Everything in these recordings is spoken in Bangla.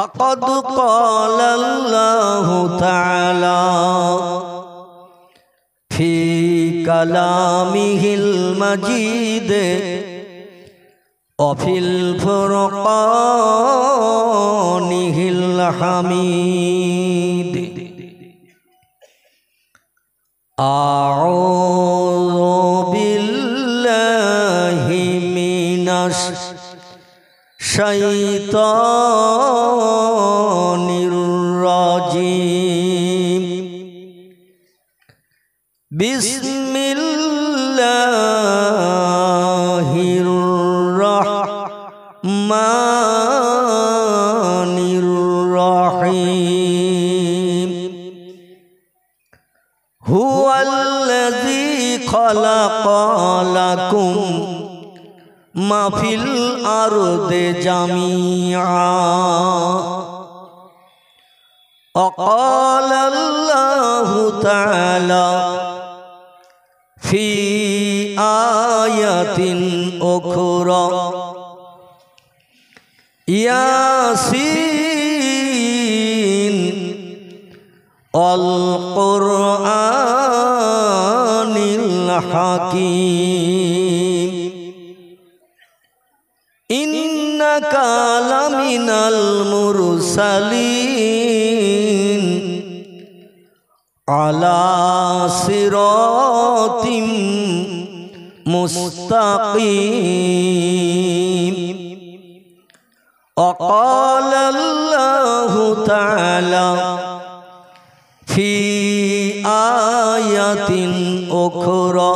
فقد قال الله تعالى في كلامه المجيد وفي الفرقانه الحميد أعوذ بالله من الشيطان الرجيم بسم الله الرحمن الرحيم هو الذي خلق لكم ما في الأرض جميعا وقال الله تعالى في آية أخرى ياسين والقرآن الحكيم إنك لمن المرسلين على صراط مستقيم وقال الله تعالى في آية أخرى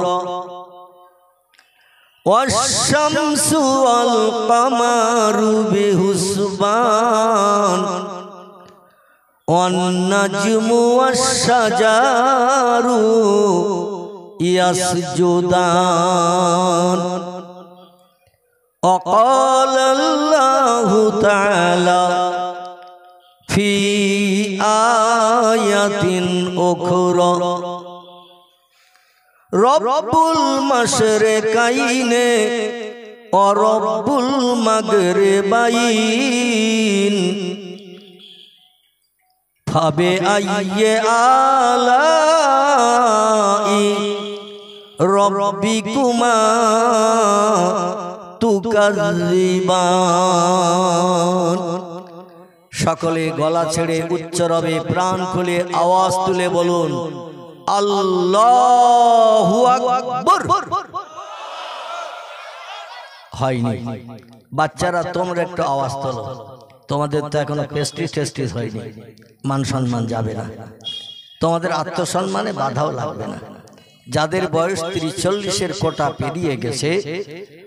والشمس والقمر بحسبان والنجم والشجر يسجدان وقال الله تعالى في آية أخرى رب المشرقين ورب المغربين فبأي آلاء ربكما تكذبان সকলে গলা ছেড়ে উচ্চ রবে প্রাণ খুলে আওয়াজ তুলে বলুন আল্লাহু আকবার। হয়নি বাচ্চারা, তোমরা একটু আওয়াজ তোলো। তোমাদের তো এখনো পেস্টিস টেস্টিস হয়নি, মান সম্মান যাবে না, তোমাদের আত্মসম্মানে বাধাও লাগবে না। যাদের বয়স 30-40-এর কোটা পেরিয়ে গেছে,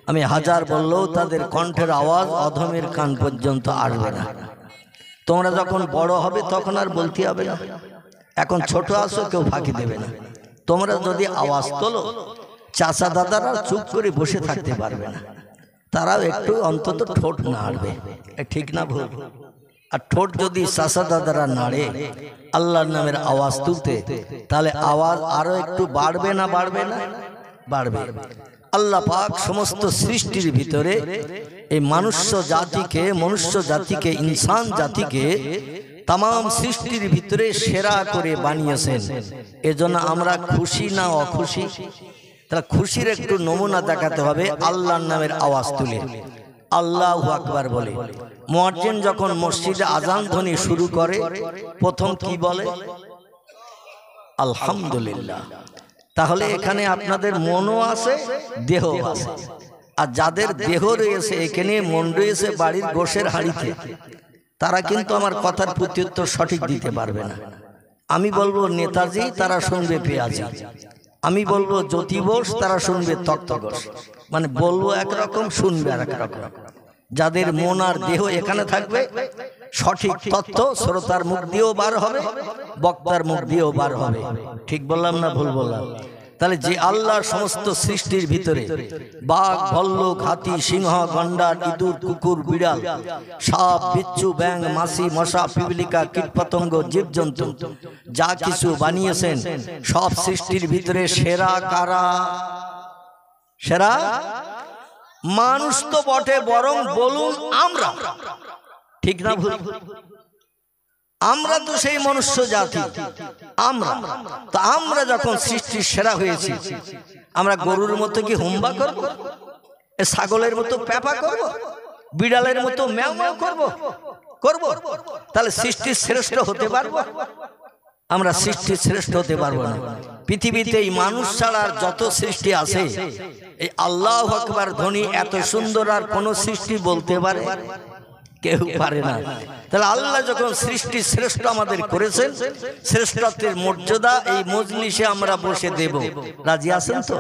আমি হাজার বললেও তাদের কণ্ঠের আওয়াজ অধমের কান পর্যন্ত আসবে না। তোমরা যখন বড় হবে তখন আর বলতে হবে না। এখন ছোট আছো, কেউ ফাঁকি দেবে না। তোমরা যদি আওয়াজ তোলো, চাচা দাদারা চুপ করে বসে থাকতে পারবে না, তারাও একটু অন্তত ঠোঁট নাড়বে। ঠিক না ভুল? আর ঠোঁট যদি চাচা দাদারা নাড়ে আল্লাহর নামের আওয়াজ তুলতে, তাহলে আওয়াজ আরো একটু বাড়বে না বাড়বে না? বাড়বে। আল্লাহ পাক সমস্ত সৃষ্টির ভিতরে এই মনুষ্য জাতিকে ইনসান জাতিকে তাম সৃষ্টির ভিতরে সেরা করে বানিয়েছেন। এজন্য আমরা খুশি না অখুশি? তাহলে খুশির একটু নমুনা দেখাতে হবে আল্লাহর নামের আওয়াজ তুলে আল্লাহু আকবার বলে। মুয়াজ্জিন যখন মসজিদে আযান ধ্বনি শুরু করে, প্রথম কি বলে? আলহামদুলিল্লাহ। তাহলে এখানে আপনাদের মনও আছে, দেহ আছে। আর যাদের দেহ রয়েছে এখানে, মন রয়েছে বাড়ির গোশের হাঁড়িতে, তারা কিন্তু আমার কথার প্রত্যুত্তর সঠিক দিতে পারবে না। আমি বলবো নেতাজি, তারা শুনবে পেঁয়াজি। আমি বলবো জ্যোতি বোস, তারা শুনবে তক্তগোস। মানে বলবো একরকম, শুনবে আর একরকম। যাদের মন আর দেহ এখানে থাকবে, সঠিক তথ্য শ্রোতার মুখ দিয়েও বার হবে, বক্তার মুখ দিয়েও বার হবে। ঠিক বললাম না ভুল বললাম? তাহলে যে আল্লাহ সমস্ত সৃষ্টির ভিতরে বাঘ, ভল্লুক, হাতি, সিংহ, গন্ডার, ইঁদুর, কুকুর, বিড়াল, সাপ, বিচ্ছু, ব্যাঙ, মাছি, মশা, পিপলিকা, কীটপতঙ্গ, জীবজন্তু যা কিছু বানিয়েছেন, সব সৃষ্টির ভিতরে সেরা কারা? সেরা মানুষ তো বটে, বরং বলুন আমরা। ঠিক না ভুল? আমরা তো সেই মনুষ্য জাতি। আমরা যখন সৃষ্টির সেরা হয়েছি, আমরা গরুর মতো কি হুম্বা করব, ছাগলের মতো প্যাপা করব, বিড়ালের মতো ম্যাও ম্যাও করব? তাহলে সৃষ্টির শ্রেষ্ঠ হতে পারবো? আমরা সৃষ্টির শ্রেষ্ঠ হতে পারবো না। পৃথিবীতে এই মানুষ ছাড়া যত সৃষ্টি আছে, এই আল্লাহু আকবার ধ্বনি এত সুন্দর আর কোন সৃষ্টি বলতে পারে? কেউ পারে না। তাহলে আল্লাহ যখন সৃষ্টি শ্রেষ্ঠ আমাদের করেছেন, শ্রেষ্ঠত্বের মর্যাদা এই মজলিসে আমরা বসে দেব। রাজি আছেন তো?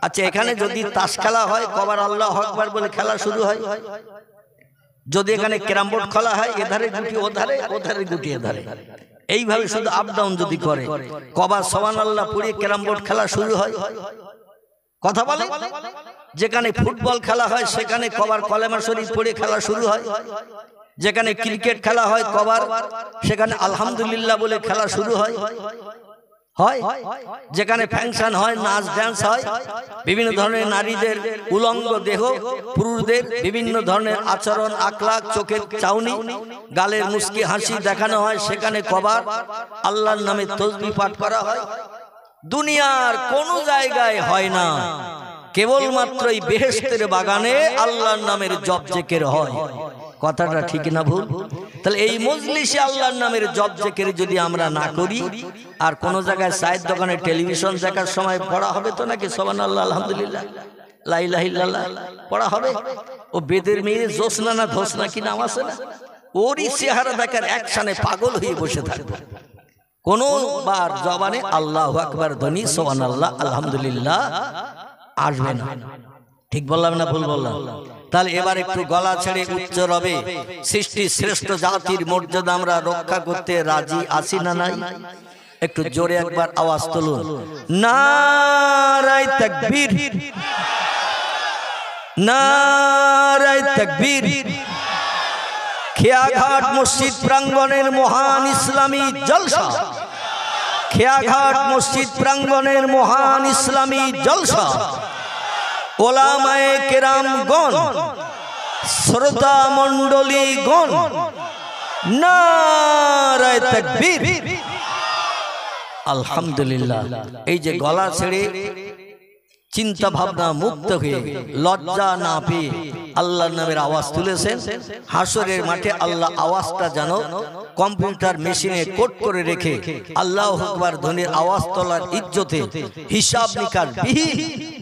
আচ্ছা, এখানে যদি তাস খেলা হয়, কবার আল্লাহু আকবার বলে খেলা শুরু হয়। যদি এখানে ক্যারাম বোর্ড খেলা হয়, এধারে গুটি ওধারে, ওধারে গুটি এধারে, এইভাবে শুধু আপ ডাউন যদি করে, কবার সুবহানাল্লাহ পড়ে ক্যারাম বোর্ড খেলা শুরু হয়? কথা বলে। যেখানে ফুটবল খেলা হয়, সেখানে কবার কলেমা শরীফ পড়ে খেলা শুরু হয়? যেখানে ক্রিকেট খেলা হয়, কবার সেখানে আলহামদুলিল্লাহ বলে খেলা শুরু হয়? যেখানে ফাংশন হয়, নাচ ডান্স হয়, বিভিন্ন ধরনের নারীদের উলঙ্গ দেহ, পুরুষদের বিভিন্ন ধরনের আচরণ আখলাক, চোখের চাউনি, গালের মুস্কি হাসি দেখানো হয়, সেখানে কবার আল্লাহর নামে তাসবিহ পাঠ করা হয়? দুনিয়ার কোন জায়গায় হয় না, কেবলমাত্র এই বেহেশতের বাগানে আল্লাহর নামের জপ জিকির হয়। কথাটা ঠিক না ভুল? তাহলে এই মজলিসে আল্লাহর নামের জপ জিকির যদি আমরা না করি, আর কোন জায়গায় চায়ের দোকানে টেলিভিশন দেখার সময় পড়া হবে তো নাকি সুবহানাল্লাহ আলহামদুলিল্লাহ লা ইলাহা ইল্লাল্লাহ পড়া হবে? ও বেদের মেয়ে জোসনা না ধোসনা কি নাম আছে না, ওরই চেহারা দেখার একসানে পাগল হয়ে বসে থাকবে। কোনবার জবানে আল্লাহু আকবার ধ্বনি সুবহানাল্লাহ আলহামদুলিল্লাহ আসবে না। ঠিক বললাম না ভুল বললাম? তাহলে এবার একটু গলা ছেড়ে উচ্চ রবে সৃষ্টি শ্রেষ্ঠ জাতির মর্যাদা আমরা রক্ষা করতে রাজি আছি না নাই? একটু জোরে একবার আওয়াজ তুলুন, নারায়ে তাকবীর, নারায়ে তাকবীর। খেয়াঘাট মসজিদ প্রাঙ্গণের মহান ইসলামী জলসা, খেয়াঘাট মসজিদ প্রাঙ্গণের মহান ইসলামী জলসা, ওলামায়ে কেরামগণ, শ্রোতা মণ্ডলীগণ, নারায়ে তাকবীর, আলহামদুলিল্লাহ। এই যে গলা ছেড়ে চিন্তা ভাবনা মুক্ত হয়ে লজ্জা না পেয়ে আল্লাহর নামের আওয়াজ তুলেছেন, হাসরের মাঠে আল্লাহ আওয়াজটা যেন কম্পিউটার মেশিনে কোড করে রেখে আল্লাহু আকবার ধ্বনির আওয়াজ তোলার ইজ্জতে হিসাব নিকাশ বিহীন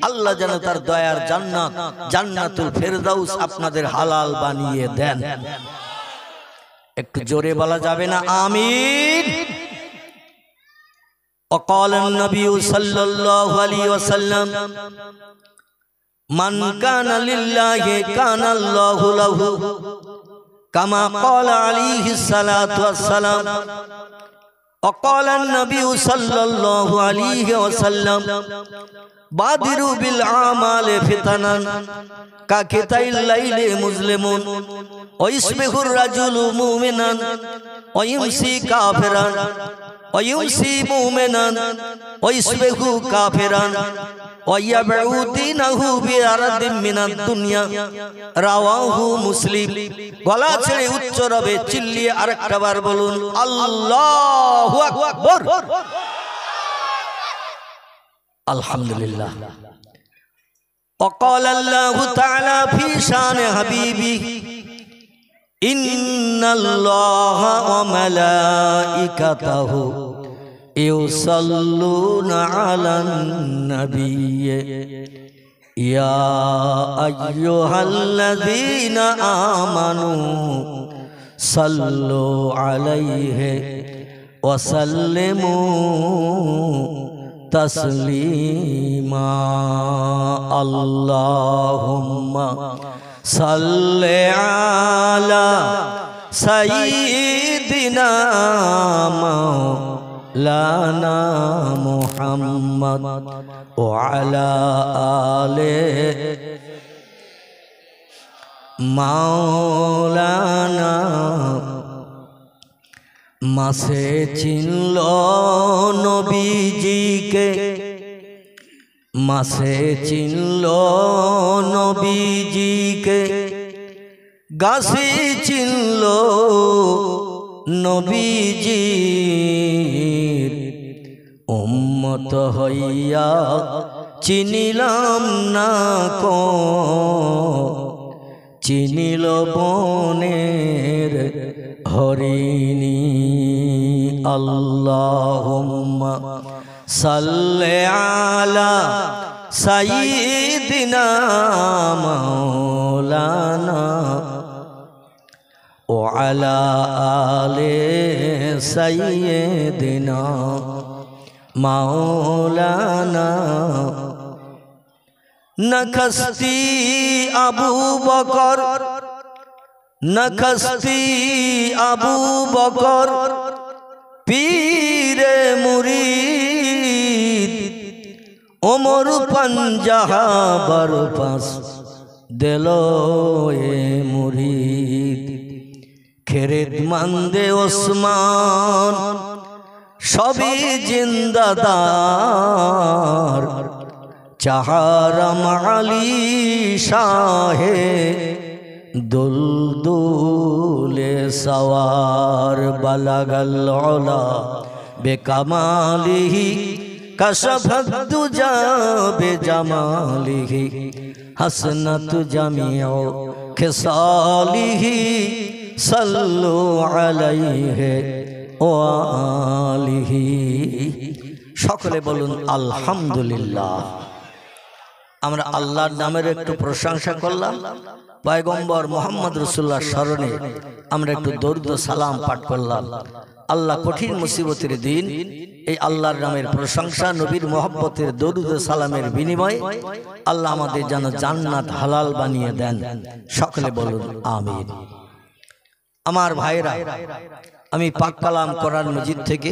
আল্লাহ যেন তার দয়ার জান্নাত, জান্নাতুল ফেরদাউস আপনাদের হালাল বানিয়ে দেন। একটু জোরে বলা যাবে না আমিন? وقال النبي صلى الله عليه وسلم من كان لله كان الله له كما قال عليه الصلاة والسلام وقال النبي صلى الله عليه وسلم بادروا بالأعمال فتنا كقطع الليل مظلم ويصبح الرجل مؤمنا ويمسي كافرا ويمسي مؤمنا ويصبح كافرا ويبيع دينه بعرض من الدنيا رواه مسلم। গলা ছেড়ে উচ্চ রবে চিল্লিয়ে আরেকটা বার বলুন আল্লাহু আকবার। আলহামদুলিল্লাহ। وقال الله تعالى في شان حبيبه إن الله وملائكته يصلون على النبي يا أيها الذين آمنوا صلوا عليه وسلموا تسليما اللهم صل على سيدنا مولانا محمد وعلى آله مولانا মাসে চিনল নবীজিকে, মাসে চিনল নবীজিকে, গাছে চিনল নবীজির উম্মত হইয়া চিনিলাম না কো চিনিল বনের হরিণী আল্লাহুম্মা সাল্লি আলা সাইয়্যিদিনা মাওলানা ও আলা আলে সাইয়্যিদিনা মাওলানা নখস্তি আবু বকর নখস্তি আবু বকর পীরে মুরিদ ওমর পঞ্জাহা বরপাস দিলো এ মুরিদ খেরেত মন্দে ওসমান সবই জিন্দাদার চাহারম আলী শাহে দুলদুলে সওয়ার বালাগাল উলা বেকামালিহি কশফত দুজা বেজামালিহি হাসনাত জামিউ খিসালিহি সাল্লু আলাইহি ওয়া আলিহি। সকলে বলুন আলহামদুলিল্লাহ। আমরা আল্লাহর নামের একটু প্রশংসা করলাম, পয়গম্বর মুহাম্মদ রাসূলুল্লাহর স্মরণে আমরা একটু দরুদ সালাম পাঠ করলাম। আল্লাহ কঠিন মুসিবতের দিন এই আল্লাহর নামের প্রশংসা নবীর মহব্বতের দরুদ সালামের বিনিময়ে আল্লাহ আমাদের যেন জান্নাত হালাল বানিয়ে দেন। সকলে বলুন আমিন। আমার ভাইরা, আমি পাক কালাম কোরআন মজিদ থেকে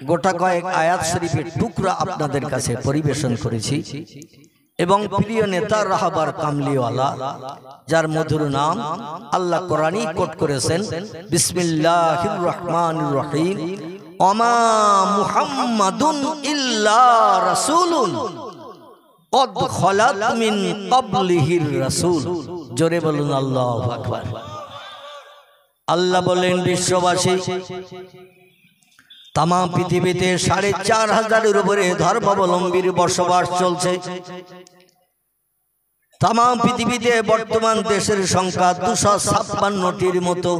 গোটা কয়েক আয়াত শরীফের টুকরা আপনাদের কাছে পরিবেশন করেছি এবং প্রিয় নেতা রাহবার কামলিওয়ালা যার মধুর নাম আল্লাহ কোরআনই কোট করেছেন, বিসমিল্লাহির রহমানির রহিম, ওমা মুহাম্মাদুন ইল্লা রাসূলুন কদ খালাত মিন ক্বাবলিহির রাসূল। জোরে বলুন আল্লাহু আকবার। আল্লাহ বলেন, বিশ্ববাসী তাম পৃথিবীতে ৪৫০০০-এর উপরে ধর্মাবলম্বীর বসবাস চলছে। তাম পৃথিবীতে বর্তমান দেশের সংখ্যা ২৫৬টির মতো।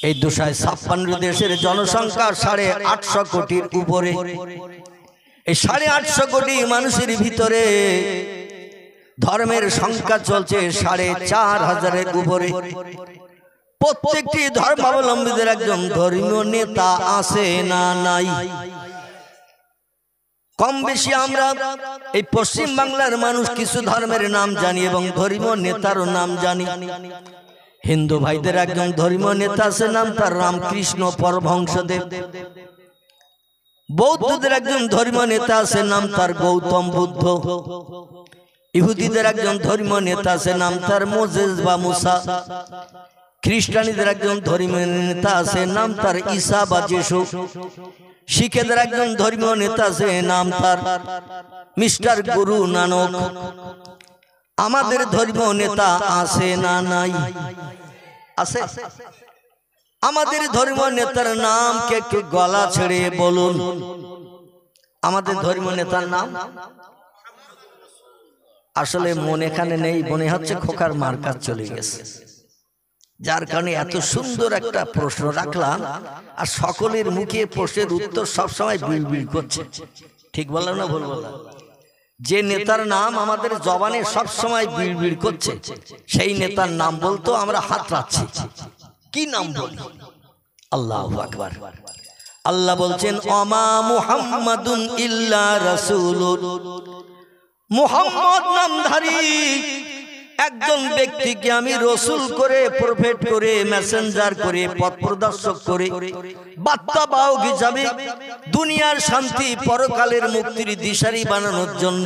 এই ২৫৬ দেশের জনসংখ্যা ৮৫০ কোটির উপরে। এই ৮৫০ কোটি মানুষের ভিতরে ধর্মের সংখ্যা চলছে ৪৫০০০-এর উপরে। প্রত্যেকটি ধর্মাবলম্বীদের একজন ধর্মীয় নেতা আছে না নাই? কম বেশি আমরা এই পশ্চিম বাংলার মানুষ কিছু ধর্মের নাম জানি এবং ধর্মীয় নেতারও নাম জানি। হিন্দু ভাইদের একজন ধর্মীয় নেতা আছে, নাম তার রামকৃষ্ণ পরমহংসদেব। বৌদ্ধদের একজন ধর্মীয় নেতা আছে, নাম তার গৌতম বুদ্ধ। ইহুদিদের একজন ধর্মীয় নেতা আছে, নাম তার মোজেস বা মুসা। খ্রিস্টানীদের একজন ধর্মীয় নেতা আছে, নাম তার ঈসা বা যিশু। শিখেদের একজন ধর্মীয় নেতা আছে, নাম তার মিস্টার গুরু নানক। আমাদের ধর্মীয় নেতা আছে না নাই? আছে। আমাদের ধর্মীয় নেতার নাম কে একটু গলা ছেড়ে বলুন। আমাদের ধর্মীয় নেতার নাম আসলে মনে এখানে নেই, মনে হচ্ছে খোকার মার্কার চলে গেছে, যার কারণে এত সুন্দর একটা প্রশ্ন রাখলাম আর সকলের মুখে প্রশ্নের উত্তর সবসময় বিড়বিড় করছে। ঠিক বললাম না ভুল বললাম? যে নেতার নাম আমাদের জবানে সবসময় বিড়বিড় করছে সেই নেতার নাম বলতো আমরা হাত রাখছি। কি নাম বলি? আল্লাহু আকবার। আল্লাহ বলছেন, ওমা মুহাম্মাদুন ইল্লা রাসূলুন। মুহাম্মদ নামধারী একজন ব্যক্তিকে আমি রসুল করে, প্রফেট করে, মেসেঞ্জার করে, পথ প্রদর্শক করে, বার্তা বাহক হিসাবে দুনিয়ার শান্তি পরকালের মুক্তির দিশারি বানানোর জন্য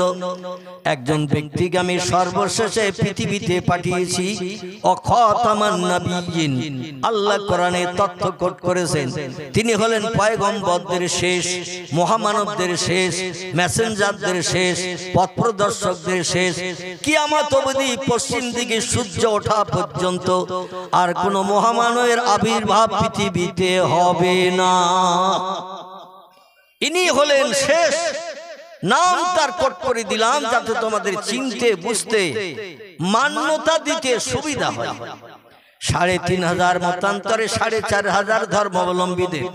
একজন ব্যক্তিকে আমি সর্বশেষে পৃথিবীতে পাঠিয়েছি। খাতামান নবিয়্যিন। আল্লাহ কোরআনে তথ্য কোট করেছেন তিনি হলেন পয়গম্বরদের শেষ, মহামানবদের শেষ, মেসেঞ্জারদের শেষ, পথ প্রদর্শকদের শেষ। কিয়ামত অবধি পশ্চিম দিকে সূর্য ওঠা পর্যন্ত আর কোনো মহামানবের আবির্ভাব পৃথিবীতে হবে না। ইনি হলেন শেষ। নাম তার কোট করে দিলাম যাতে তোমাদের চিনতে বুঝতে মান্যতা দিতে সুবিধা হয়। ৩,৫০০ মতান্তরে ৪,৫০০ ধর্মাবলম্বীদের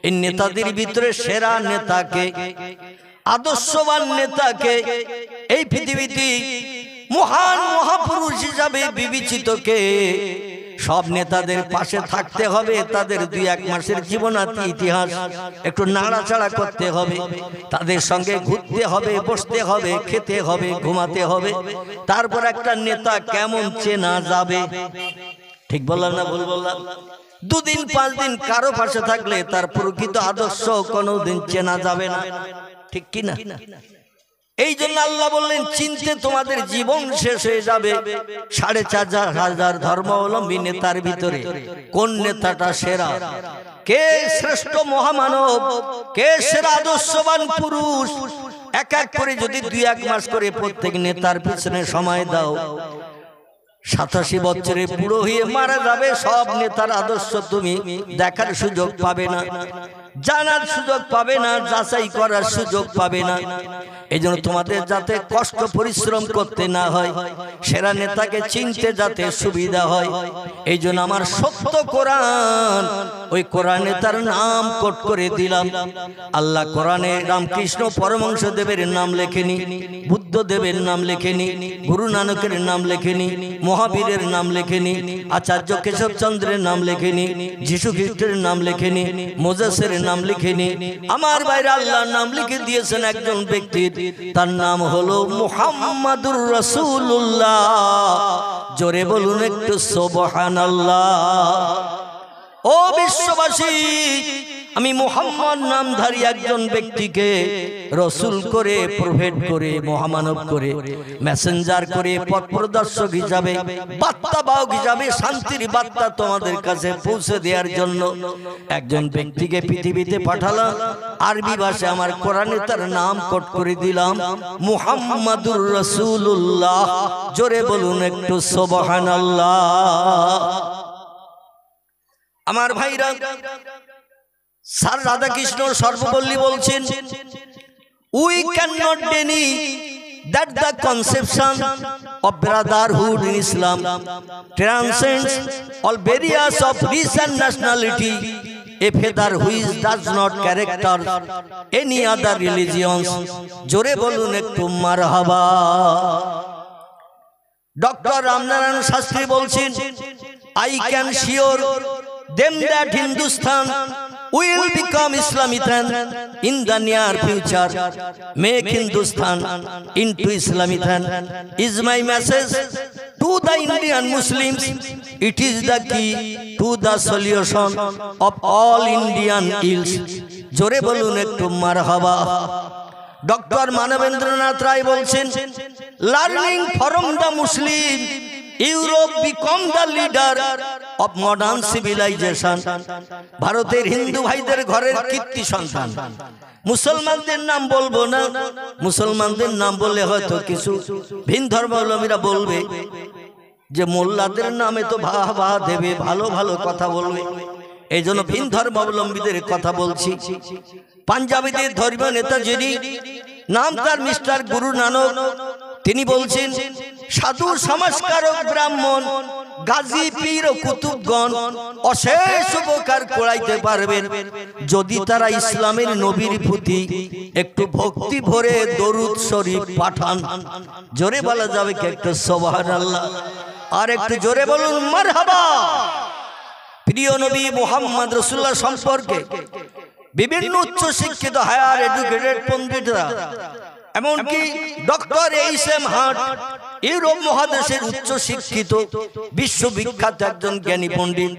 এই নেতাদের ভিতরে সেরা নেতাকে, আদর্শবান নেতাকে, এই পৃথিবীতে মহান মহাপুরুষ হিসাবে বিবেচিত কে, সব নেতাদের পাশে থাকতে হবে। তাদের ২-১ মাসের জীবনাতি ইতিহাস একটু নাড়াচাড়া করতে হবে, তাদের সঙ্গে ঘুরতে হবে, বসতে হবে, খেতে হবে, ঘুমাতে হবে। তারপর একটা নেতা কেমন চেনা যাবে। ঠিক বললাম না ভুল বললাম? ২ দিন ৫ দিন কারো পাশে থাকলে তার প্রকৃত আদর্শ কোনোদিন চেনা যাবে না। ঠিক কি না? এই জন্য আল্লাহ বললেন চিনতে তোমাদের জীবন শেষ হয়ে যাবে। ৪,৫০০ ধর্মাবলম্বী নেতার ভিতরে কোন নেতাটা সেরা, কে শ্রেষ্ঠ মহামানব, কে সেরা আদর্শবান পুরুষ, এক এক করে যদি ২-১ মাস করে প্রত্যেক নেতার পিছনে সময় দাও, ৮৭ বছরে বুড়ো হয়ে মারা যাবে। সব নেতার আদর্শ তুমি দেখার সুযোগ পাবে না, জানার সুযোগ পাবে না, যাচাই করার সুযোগ পাবে না। এই জন্য তোমাদের যাতে কষ্ট পরিশ্রম করতে না হয়, সেরা নেতাকে চিনতে যাতে সুবিধা হয়, এই জন্য আমার সত্য কোরআন, ওই কোরআনে তার নাম কোট করে দিলাম। আল্লাহ কোরআনে রামকৃষ্ণ পরমহংস দেবের নাম লেখেনি, বুদ্ধ দেবের নাম লেখেনি, গুরু নানকের নাম লেখেনি, মহাবীরের নাম লেখেনি, আচার্য কেশবচন্দ্রের নাম লেখেনি, যীশু খ্রিস্টের নাম লেখেনি, মোজেসের নাম লিখেনি। আমার বাইরে আল্লাহর নাম লিখে দিয়েছেন একজন ব্যক্তির, তার নাম হলো মুহাম্মাদুর রাসূলুল্লাহ। জোরে বলুন একটু সুবহানাল্লাহ। ও বিশ্ববাসী, আমি মুহাম্মদ নামধারী একজন ব্যক্তিকে রসুল করে, প্রফেট করে, মহামানব করে, মেসেঞ্জার করে, পথ প্রদর্শক হিসাবে, বার্তা বাহক হিসাবে শান্তির বার্তা তোমাদের কাছে পৌঁছে দেওয়ার জন্য একজন ব্যক্তিকে পৃথিবীতে পাঠালাম। আরবি ভাষায় আমার কোরআনে তার নাম কোট করে দিলাম মুহাম্মাদুর রাসূলুল্লাহ। জোরে বলুন একটু সুবহানাল্লাহ। আমার ভাইরা, স্যার রাধাকৃষ্ণ সর্বপল্লী বলছেন, we can not Denny that the conception of brotherhood in Islam transcends all barriers of race and nationality, a feather which does not character any other religions. জোরে বলুন একটু মারহাবা। ডক্টর রামনারায়ণ শাস্ত্রী বলছেন, I can assure them that Hindustan will become Islamistan in the near future. Make Hindustan into Islamistan is my message to the Indian Muslims. It is the key to the solution of all Indian ills. জোরে বলুন একটু মারহাবা। ডক্টর মানবেন্দ্রনাথ রায় বলছেন, learning from the Muslim Europe become the leader of modern civilisation. ভারতের হিন্দু ভাইদের ঘরের কীর্তি সন্তান। মুসলমানদের নাম বলবো না, মুসলমানদের নাম বললে হয়তো কিছু ভিন ধর্মাবলম্বীরা বলবে যে মোল্লাদের নামে তো বাহবা দেবে, ভালো ভালো কথা বলবে, এই জন্য ভিন ধর্মাবলম্বীদের কথা বলছি। পাঞ্জাবিদের ধর্মীয় নেতা যিনি, নাম তার মিস্টার গুরু নানক, তিনি বলছেন, সাধু সমাজকারক ব্রাহ্মণ গাজী পীর ও কুতুবগণ অশেষ উপকার করাইতে পারবেন যদি তারা ইসলামের নবীর প্রতি একটু ভক্তি ভরে দরুদ শরীফ পাঠান। জোরে বলা যাবে কি একটু সুবহানাল্লাহ? আর একটু জোরে বলুন মারহাবা। প্রিয় নবী মুহাম্মদ রাসূলুল্লাহ সম্পর্কে বিভিন্ন উচ্চ শিক্ষিত হায়ার এডুকেটেড পণ্ডিতরা, এমনকি ডক্টর এইচ.এম. হার্ট, ইউরোপ মহাদেশের উচ্চ শিক্ষিত বিশ্ববিখ্যাত একজন জ্ঞানী পণ্ডিত,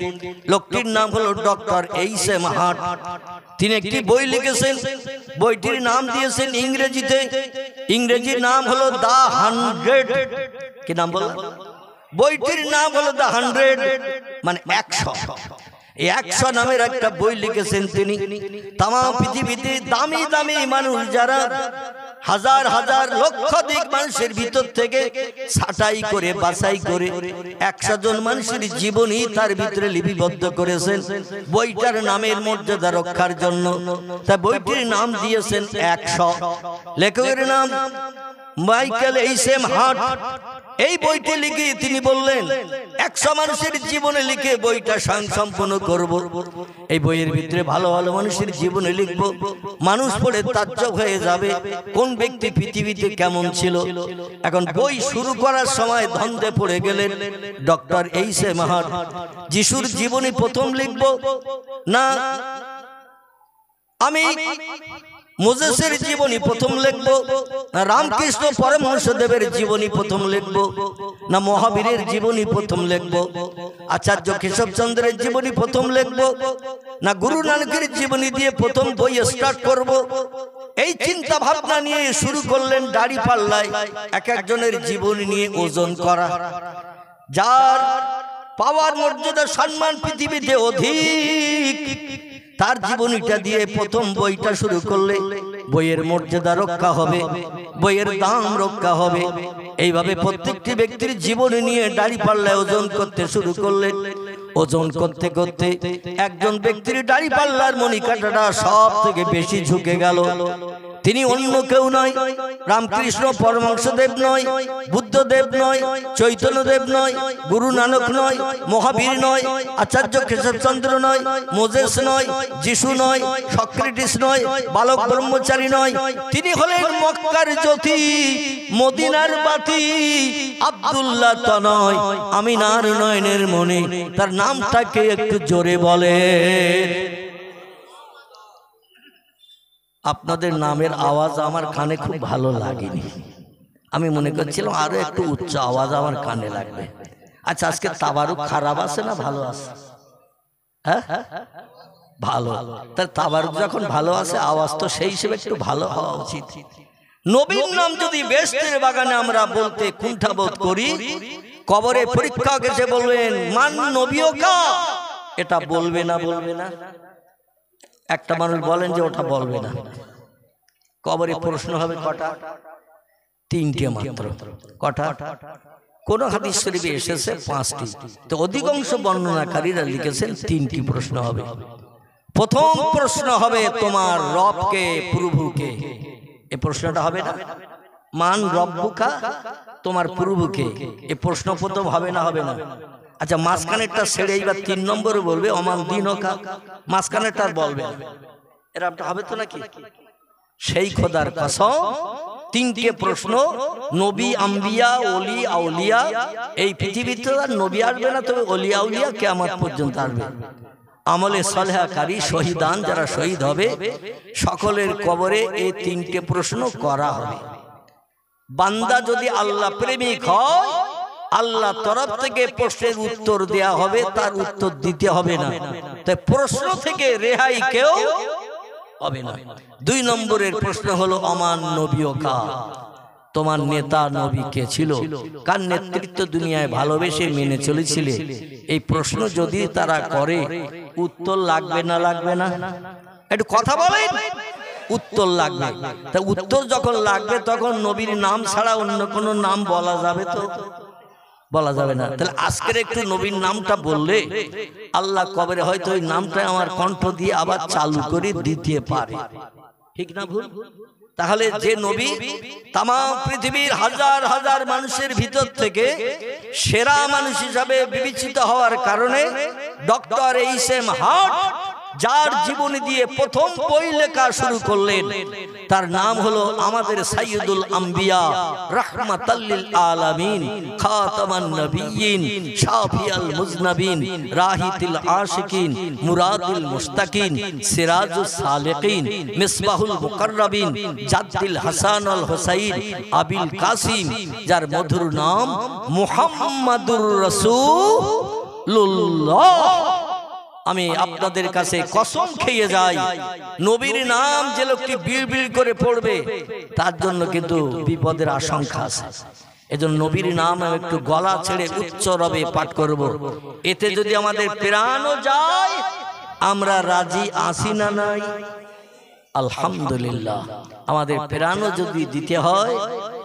লোকটির নাম হলো ডক্টর এইচ.এম. হার্ট। তিনি একটি বই লিখেছেন, বইটির নাম দিয়েছেন ইংরেজিতে, ইংরেজির নাম হলো দ্য 100। কি নাম বললাম? বইটির নাম হলো দ্য 100, মানে 100। 100 নামের একটা বই লিখেছেন তিনি। তাম পৃথিবীতে দামি দামি মানুষ যারা হাজার হাজার লক্ষাধিক মানুষের ভিতর থেকে ছাঁটাই করে বাছাই করে 100 জন মানুষের জীবনী তার ভিতরে লিপিবদ্ধ করেছেন বইটার নামের মর্যাদা রক্ষার জন্য। তা বইটির নাম দিয়েছেন 100। লেখকের নাম মাইকেল এইসএম হার্ট। এই বইটি লিখে তিনি বললেন 100 মানুষের জীবনে লিখে বইটা সম্পূর্ণ করব। এই বইয়ের ভিতরে ভালো ভালো মানুষের জীবনে লিখব, মানুষ পড়ে তাজ্জব হয়ে যাবে কোন ব্যক্তি পৃথিবীতে কেমন ছিল। এখন বই শুরু করার সময় ধন্দে পড়ে গেলেন ডক্টর এইসএম হার্ট। যিশুর জীবনী প্রথম লিখব না আমি মোজেসের জীবনী প্রথম লিখব, না রামকৃষ্ণ পরমহংসদেবের জীবনী প্রথম লিখব, না মহাবীরের জীবনী প্রথম লিখব, আচার্য কেশবচন্দ্রের জীবনী প্রথম লিখব, না গুরু নানকের জীবনী দিয়ে প্রথম বই স্টার্ট করব। এই চিন্তা ভাবনা নিয়ে শুরু করলেন দাড়ি পাল্লায় এক একজনের জীবনী নিয়ে ওজন করা। যার পাওয়ার মর্যাদা সম্মান পৃথিবীতে অধিক তার জীবনীটা দিয়ে প্রথম বইটা শুরু করলে বইয়ের মর্যাদা রক্ষা হবে, বইয়ের দাম রক্ষা হবে। এইভাবে প্রত্যেকটি ব্যক্তির জীবনী নিয়ে দাড়ি পাল্লায় ওজন করতে শুরু করলেন। ওজন করতে করতে একজন ব্যক্তির দাড়ি পাল্লার মণিকাটাটা সব থেকে বেশি ঝুঁকে গেল। তিনি অন্য কেউ নয়, রামকৃষ্ণ পরমহংসদেব নয়, বুদ্ধদেব নয়, চৈতন্যদেব নয়, গুরু নানক নয়, মহাবীর নয়, আচার্য কেশবচন্দ্র নয়, মোজেস নয়, যিশু নয়, সক্রেটিস নয়, বালক ব্রহ্মচারী নয়। তিনি হলেন মক্কার জ্যোতি, মদিনার বাতি, আব্দুল্লাহ তনয়, আমিনার নয়নের মনে। তার নামটাকে একটু জোরে বলে। আপনাদের নামের আওয়াজ আমার কানে খুব ভালো লাগেনি, আমি মনে করছিলাম আরো একটু উচ্চ আওয়াজ আমার কানে লাগবে। আচ্ছা, আজকে তাবারুক খারাপ আছে না ভালো আছে? হ্যাঁ, ভালো। তার তাবারুক যখন ভালো আছে আওয়াজ তো সেই হিসেবে একটু ভালো হওয়া উচিত। নবীর নাম যদি বেহেশতের বাগানে আমরা বলতে কুণ্ঠাবোধ করি, কবরে পরীক্ষা এসে বলবেন মান নবীও কা, এটা বলবে না বলবে না? একটা মানুষ বলেন যে ওটা বলবে না। কবরে প্রশ্ন হবে কটা? 3টে মাত্র। কটা? কোন হাদিস শরীফে এসেছে 5টি, তো অধিকাংশ বর্ণনাকারীরা লিখেছেন 3টি প্রশ্ন হবে। প্রথম প্রশ্ন হবে তোমার রবকে, প্রভুকে। এই প্রশ্নটা হবে না? মান রব্বুকা, তোমার প্রভুকে। এই প্রশ্ন প্রথম হবে না? হবে না? আচ্ছা, মাঝখানেরটা ছেড়ে এইবার 3 নম্বরে বলবে অমান দিনকা, মাঝখানেরটা বলবে এরকমটা হবে তো নাকি? সেই খোদার কসম 3টে প্রশ্ন। নবী, আম্বিয়া, ওলি, আউলিয়া। এই পৃথিবীতে আর নবী আসবে না, তবে ওলি আউলিয়া কিয়ামত পর্যন্ত আসবে। আমলে সালেহাকারী শহীদান যারা শহীদ হবে সকলের কবরে এই 3টে প্রশ্ন করা হবে। বান্দা যদি আল্লাহ প্রেমিক হয়, আল্লাহ তরফ থেকে প্রশ্নের উত্তর দেয়া হবে, তার উত্তর দিতে হবে না। তাই প্রশ্ন থেকে রেহাই কেউ হবে না। 2 নম্বরের প্রশ্ন হলো অমান নবীও কা, তোমার নেতা নবী কে ছিল, কার নেতৃত্ব দুনিয়ায় ভালোবেসে মেনে চলেছিলে। এই প্রশ্ন যদি তারা করে, উত্তর লাগবে না লাগবে না? একটু কথা বলেন। উত্তর লাগবে। তা উত্তর যখন লাগবে তখন নবীর নাম ছাড়া অন্য কোনো নাম বলা যাবে তো? বলা যাবে না। তাহলে আজকের একটু নবীর নামটা বললে আল্লাহ কবরে হয়তো ওই নামটা আমার কণ্ঠ দিয়ে আবার চালু করে দিতে পারে। ঠিক না ভুল? তাহলে যে নবী তাম পৃথিবীর হাজার হাজার মানুষের ভিতর থেকে সেরা মানুষ হিসাবে বিবেচিত হওয়ার কারণে ডক্টর এইসএম হার্ট যার জীবনী দিয়ে প্রথম বই লেখা শুরু করলেন, তার নাম হলো আমাদের সাইয়্যিদুল আম্বিয়া, রাহমাতাল লিল আলামিন, খাতামান নবিয়্যিন, শাফিয়াল মুজনাবিন, রাহিতুল আশিকিন, মুরাদুল মুস্তাকিন, সিরাজুস সালিকিন, মিসবাহুল মুকাররাবিন, জাদ্দুল হাসান আল হুসাইন, আবিল কাসিম, যার মধুর নাম মুহাম্মাদুর রাসূলুল্লাহ। আমি আপনাদের কাছে কসম খেয়ে যাই, নবীর নাম যে লোকটি বিড়বিড় করে পড়বে তার জন্য কিন্তু বিপদের আশঙ্কা আছে। এজন্য নবীর নাম একটু গলা ছেড়ে উচ্চ রবে পাঠ করব। এতে যদি আমাদের প্রাণও যায় আমরা রাজি আছি না নাই? আলহামদুলিল্লাহ। আমাদের প্রাণও যদি দিতে হয়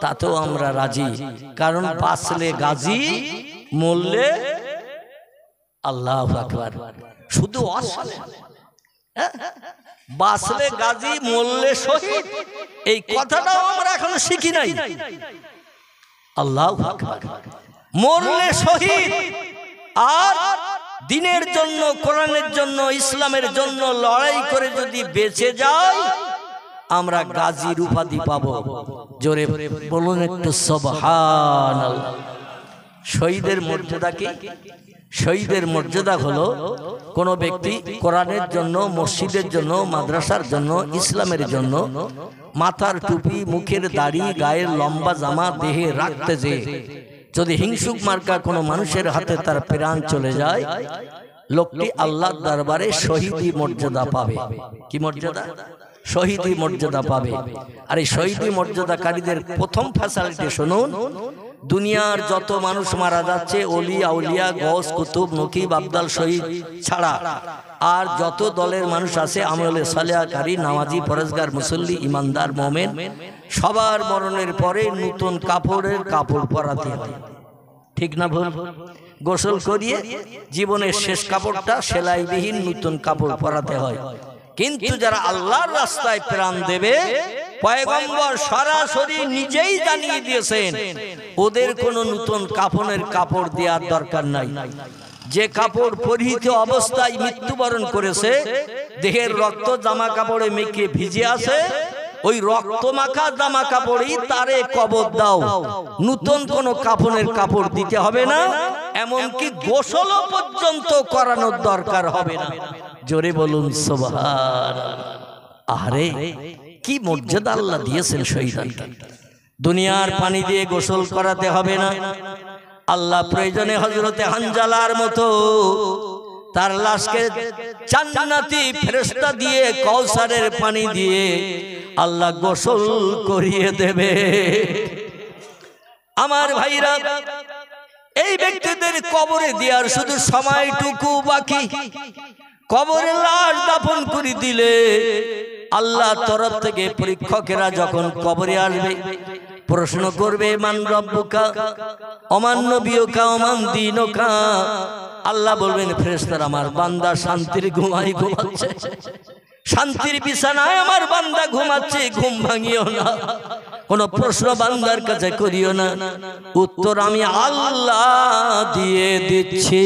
তাতেও আমরা রাজি, কারণ বাঁচলে গাজী মরলে আল্লাহু আকবার। শুধু অসালে বাঁচলে গাজী মরলে শহীদ, এই কথাটাও আমরা এখনো শিখি নাই। আল্লাহু আকবার। মরলে শহীদ, আর দিনের জন্য, কোরআনের জন্য, ইসলামের জন্য লড়াই করে যদি বেঁচে যাই আমরা গাজীর উপাধি পাবো। জোরে বলুন একটু সুবহানাল্লাহ। শহীদের মর্যাদা কি? শহীদের মর্যাদা হলো কোন ব্যক্তি কোরআনের জন্য, মসজিদের জন্য, মাদ্রাসার জন্য, ইসলামের জন্য মাথার টুপি, মুখের দাড়ি, গায়ের লম্বা জামা দেহে রাখতে যে যদি হিংসুক মার্কা কোনো মানুষের হাতে তার প্রাণ চলে যায়, লোকটি আল্লাহর দরবারে শহীদি মর্যাদা পাবে। কি মর্যাদা? শহীদি মর্যাদা পাবে। আর এই শহীদি মর্যাদাকারীদের প্রথম ফ্যাসিলিটি শুনুন, দুনিয়ার যত মানুষ মারা যাচ্ছে ওলি আউলিয়া গৌস কুতুব নকিব আবদাল শহীদ ছাড়া আর যত দলের মানুষ আছে আমলে সালেহাকারী নামাজি পরেজগার মুসল্লি ইমানদার মোমেন, সবার মরণের পরে নতুন কাপড়ের কাপড় পরাতে হয়। ঠিক না ভুল? গোসল করিয়ে জীবনের শেষ কাপড়টা সেলাইবিহীন নতুন কাপড় পরাতে হয়। কিন্তু যারা আল্লাহর রাস্তায় প্রাণ দেবে, পয়গম্বর সরাসরি নিজেই জানিয়ে দিয়েছেন ওদের কোনো নতুন কাফনের কাপড় দেওয়ার দরকার নাই। যে কাপড় পরিহিত অবস্থায় মৃত্যুবরণ করেছে, দেহের রক্ত জামা কাপড়ে মেখে ভিজে আছে, ওই রক্ত মাখা জামা কাপড়ই তারে কবর দাও, নতুন কোনো কাফনের কাপড় দিতে হবে না, এমনকি গোসল পর্যন্ত করানোর দরকার হবে না। জোরে বলুন সুবহানাল্লাহ। আরে কি মর্যাদা আল্লাহ দিয়েছেন শহীদকে। দুনিয়ার পানি দিয়ে গোসল করাতে হবে না। আল্লাহ প্রয়োজনে হযরতে হানজালার মতো তার লাশকে জান্নাতি ফেরেশতা দিয়ে কাউসারের পানি দিয়ে আল্লাহ গোসল করিয়ে দেবে। আমার ভাইরা, এই ব্যক্তিদের কবরে দেওয়ার শুধু সময়টুকু বাকি। কবরে লাশ দাফন করে দিলে আল্লাহ তরফ থেকে পরীক্ষকেরা যখন কবরে আসবে প্রশ্ন করবে, মান রব্বুকা ওমান নবিয়ুকা ওমান দীনুকা। আল্লাহ বলবেন, ফেরেশতারা আমার বান্দা শান্তির ঘুমাচ্ছে, শান্তির বিছানায় আমার বান্দা ঘুমাচ্ছে, ঘুম ভাঙিও না, কোন প্রশ্ন বান্দার কাছে করিও না, উত্তর আমি আল্লাহ দিয়ে দিচ্ছি।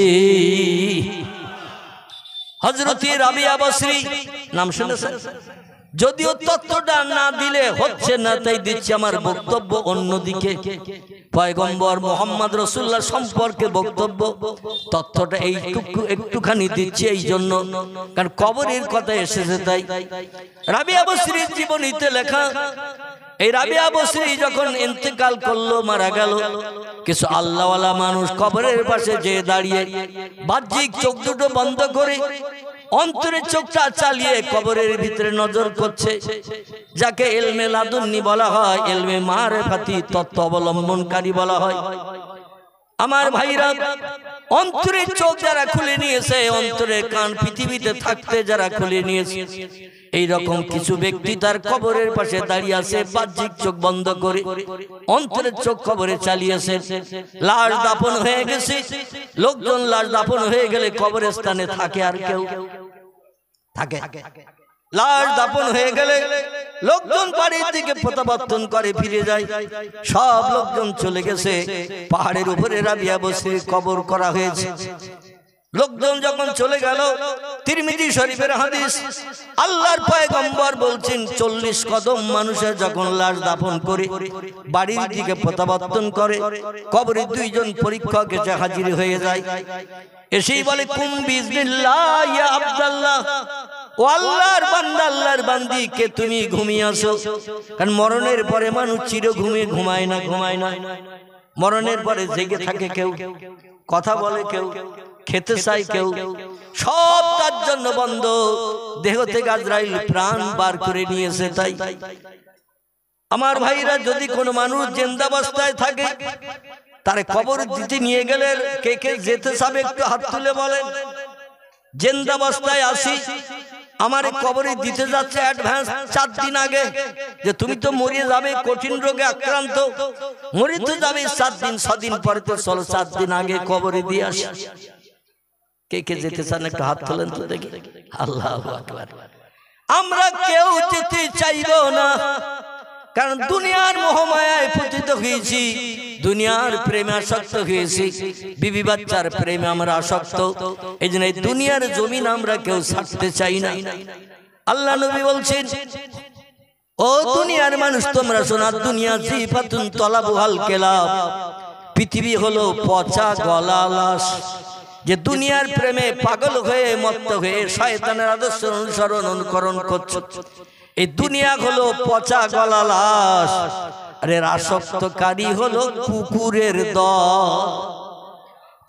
হযরত রাবিয়া বসরি নাম শুনেছেন? যদিও তথ্যটা না দিলে হচ্ছে না, তাই দিচ্ছি আমার বক্তব্য অন্যদিকে। পয়গম্বর মুহাম্মদ রাসূলুল্লাহ সম্পর্কে বক্তব্য, তথ্যটা এইটুকু একটুখানি দিচ্ছি এই জন্য কারণ কবরের কথা এসেছে। তাই রাবিয়া বসরির জীবনীতে লেখা, এই রাবিয়া বসরি যখন ইন্তেকাল করলো, মারা গেল, কিছু আল্লাহওয়ালা মানুষ কবরের পাশে যে দাঁড়িয়ে বাহ্যিক চোখ দুটো বন্ধ করে অন্তরের চোখটা চালিয়ে কবরের ভিতরে নজর করছে, যাকে ইলমে লাদুন্নি বলা হয়, ইলমে মারিফাতি তত্ত্ব অবলম্বনকারী বলা হয়। আমার ভাইরা, অন্তরের চোখ যারা খুলে নিয়েছে, অন্তরের কান পৃথিবীতে থাকতে যারা খুলে নিয়েছে, এই রকম কিছু ব্যক্তি তার কবরের পাশে দাঁড়িয়ে আছে, বাহ্যিক চোখ বন্ধ করে অন্তরের চোখ কবরে চালিয়েছে। লাশ দাফন হয়ে গেছে, লোকজন লাশ দাফন হয়ে গেলে কবরের স্থানে থাকে আর কেউ থাকে? লাশ দাফন হয়ে গেলে লোকজন বাড়ির দিকে প্রত্যাবর্তন করে ফিরে যায়। সব লোকজন চলে গেছে, পাহাড়ের উপরে রাবিয়া বসরির কবর করা হয়েছে। লোকজন যখন চলে গেল, তিরমিজি শরীফের হাদিস, আল্লাহর পয়গম্বর বলছেন 40 কদম মানুষের যখন লাশ দাফন করে বাড়ির দিকে প্রত্যাবর্তন করে, কবরে দুইজন পরীক্ষক এসে হাজির হয়ে যায়। এসেই বলে, কুম বিইজনিল্লাহ ইয়া আব্দুল্লাহ, ও আল্লাহর বান্দা, আল্লাহর বান্দি, কে তুমি ঘুমিয়ে আসো? কারণ মরণের পরে মানুষ চির ঘুমিয়ে ঘুমায় না। মরণের পরে জেগে থাকে কেউ, কথা বলে কেউ, খেতে চাই কেউ, সব তার জন্য বন্ধ। দেহ থেকে আজরাইল প্রাণ বার করে নিয়েছে। তাই আমার ভাইরা, যদি কোনো মানুষ জিন্দাবস্থায় থাকে তারে কবর দিতে নিয়ে গেলে কে কে যেতে চাবে একটু হাত তুলে বলেন। জিন্দাবস্থায় আসি, আমার কবরে দিতে যাচ্ছে অ্যাডভান্স 4 দিন আগে, যে তুমি তো মরে যাবে, কঠিন রোগে আক্রান্ত, মরে তো যাবে 4 দিন 6 দিন পরে, তো চলো 4 দিন আগে কবরে দিয়ে আসি। কে কে যেতে চান একটু হাত তোলেন তো দেখি। আল্লাহু আকবার। আমরা কেউ যেতে চাইব না, কারণ দুনিয়ার মোহমায়ায় পতিত হয়েছি, দুনিয়ার প্রেমে আসক্ত হয়েছি, বিবি বাচ্চার প্রেমে আমরা আসক্ত। এই জন্য এই দুনিয়ার জমিন আমরা কেউ ছাড়তে চাই না। আল্লাহ নবী বলছেন, ও দুনিয়ার মানুষ তোমরা শোনা, দুনিয়া জিফাতুন তলাবুহাল কেলাব, পৃথিবী হলো পচা গলা লাশ। যে দুনিয়ার প্রেমে পাগল হয়ে মত্ত হয়ে শয়তানের আদর্শ অনুসরণ অনুকরণ করছো, এই দুনিয়া হলো পচা গলা লাশ। আরে আসক্তকারী হলো কুকুরের দল।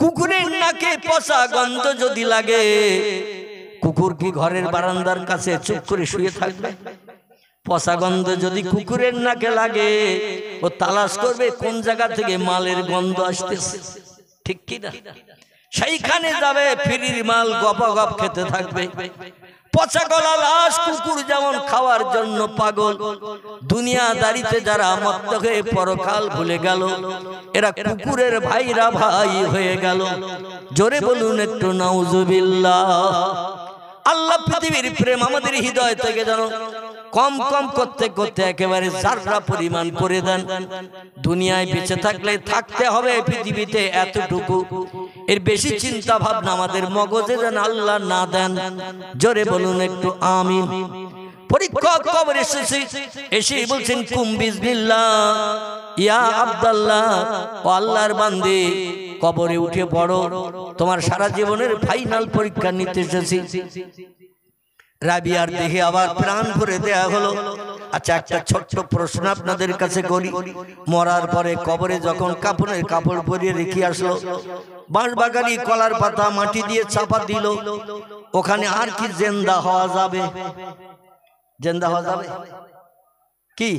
কুকুরের নাকে পচা গন্ধ যদি লাগে, কুকুর কি ঘরের বারান্দার কাছে চুপ করে শুয়ে থাকবে? পচা গন্ধ যদি কুকুরের নাকে লাগে, ও তালাশ করবে কোন জায়গা থেকে মালের গন্ধ আসতেছে, ঠিক কি না? সেইখানে যাবে, ফ্রির মাল গপ গপ খেতে থাকবে। পচা গলা লাশ কুকুর যেমন খাওয়ার জন্য পাগল, দুনিয়াদারিতে যারা মত্ত হয়ে পরকাল ভুলে গেল, এরা কুকুরের ভাইরা ভাই হয়ে গেল। জোরে বলুন একটু নাউজুবিল্লাহ। আল্লাহ পৃথিবীর প্রেম আমাদের হৃদয় থেকে যেন কম কম করতে করতে একেবারে জাররা পরিমাণ করে দেন। দুনিয়ায় বেঁচে থাকলে থাকতে হবে পৃথিবীতে এতটুকু, এর বেশি চিন্তা ভাবনা আমাদের মগজে যেন আল্লাহ না দেন। জোরে বলুন একটু আমিন। পরীক্ষক কবর এসে বলছেন, কুম বিসমিল্লাহ ইয়া আব্দুল্লাহ, ও আল্লাহর বান্দে কবরে উঠে পড়ো, তোমার সারা জীবনের ফাইনাল পরীক্ষা নিতে এসেছি। রাবিয়ার দেহে আবার প্রাণ ভরে দেয়া হলো। আচ্ছা, একটা ছোট্ট প্রশ্ন আপনাদের কাছে করি, মরার পরে কবরে যখন কাপড়ের কাপড় পরিয়ে রেখে আসলো, বাঁশবাগানি কলার পাতা মাটি দিয়ে চাপা দিল, ওখানে আর কি জিন্দা হওয়া যাবে? জিন্দা হওয়া যাবে কি?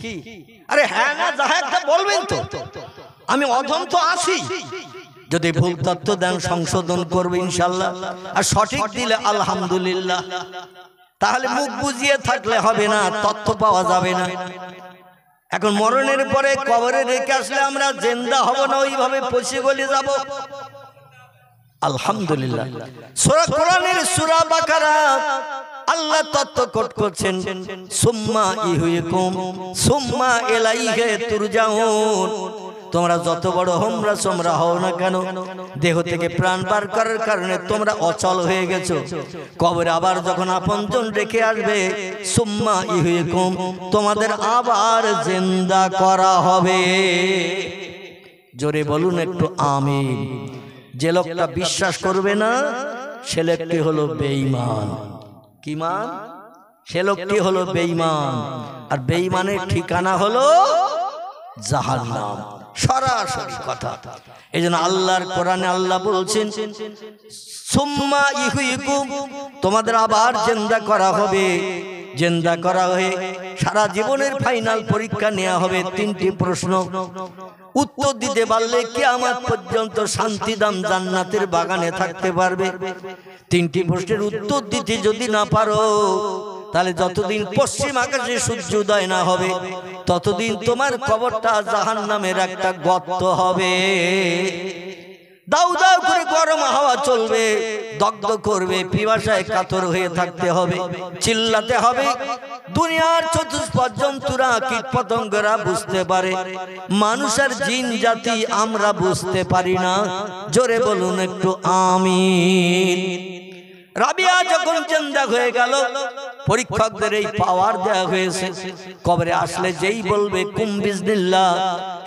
আরে হ্যাঁ না যা একটা বলবেন তো, আমি অধম তো আছি। যদি ভুল তথ্য দেন সংশোধন করবে ইনশাল্লাহ, আর সঠিক দিলে আলহামদুলিল্লাহ। তাহলে মুখ বুঝিয়ে থাকলে হবে না, তথ্য পাওয়া যাবে না। এখন মরণের পরে কবরে রেখে আসলে আমরা জিন্দা হব না, ওইভাবে পচে গলে যাব। আলহামদুলিল্লাহ। সূরা কোরআনের সূরা বাকারা আল্লাহ তত্ত্ব কোট করছেন, সুম্মা ইহয়িকুম সুম্মা ইলাইহি তুরজাউন। তোমরা যত বড় হোমরা সোমরা হও না কেন, দেহ থেকে প্রাণ বার করার কারণে তোমরা অচল হয়ে গেছো। কবরে আবার যখন আপনজন রেখে আসবে, সুম্মা ইহয়িকুম, তোমাদের আবার জিন্দা করা হবে। জোরে বলুন একটু আমিন। যে লোকটা বিশ্বাস করবে না, সে লোকটি হলো বেঈমান। কি মান? সে লোকটি হলো বেঈমান, আর বেঈমানের ঠিকানা হলো জাহান্নাম। সরাসরি কথা। এই জন্য আল্লাহর কোরআনে আল্লাহ বলছেন, সুম্মা ইহয়িকুম, তোমাদের আবার জিন্দা করা হবে। জিন্দা করা হয়ে সারা জীবনের ফাইনাল পরীক্ষা নেওয়া হবে। 3টি প্রশ্ন উত্তর দিতে পারলে কিয়ামত পর্যন্ত শান্তিদাম জান্নাতের বাগানে থাকতে পারবে। 3টি প্রশ্নের উত্তর দিতে যদি না পারো, তাহলে যতদিন পশ্চিম আকাশে সূর্য উদয় না হবে, ততদিন তোমার কবরটা জাহান্নামের একটা গর্ত হবে। দাউ দাউ করে গরম হাওয়া চলবে, দগ্ধ করবে, পিপাসায় কাতর হয়ে থাকতে হবে, চিল্লাতে হবে। দুনিয়ার চতুষ্পদ জন্তুরা কীট পতঙ্গরা বুঝতে পারে, মানুষের জিন জাতি আমরা বুঝতে পারি না। জোরে বলুন একটু আমিন। রাবিয়া যখন জিন্দা হয়ে গেল, পরীক্ষকদের এই পাওয়ার দেওয়া হয়েছে, কবরে আসলে যেই বলবে কুম বিসমিল্লাহ,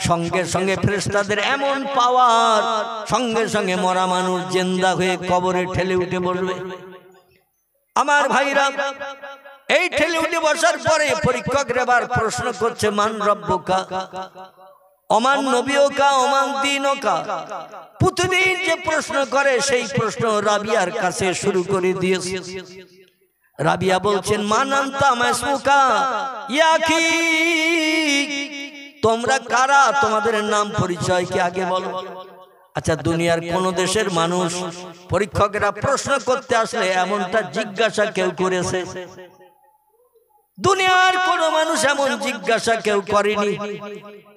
সঙ্গে সঙ্গে ফেরেশতাদের এমন পাওয়ার, সঙ্গে সঙ্গে মরা মানুষ জিন্দা হয়ে কবরে ঠেলে উঠে বসবে। আমার ভাইরা, এই ঠেলে উঠে বসার পরে পরীক্ষকরা এবার প্রশ্ন করছে, মান রব্বুকা ওমান নবীকা ওমান দীনুকা। প্রতিদিন যে প্রশ্ন করে সেই প্রশ্ন রাবিয়ার কাছে শুরু করে দিয়েছে। রাবিয়া বলছেন মানান্তা মাসমুকা ইয়াকি, তোমরা কারা, তোমাদের নাম পরিচয় কি আগে বলো। আচ্ছা, দুনিয়ার কোন দেশের মানুষ পরীক্ষকেরা প্রশ্ন করতে আসলে এমনটা জিজ্ঞাসা কেউ করেছে? দুনিয়ার কোন মানুষ এমন জিজ্ঞাসা কেউ করেনি,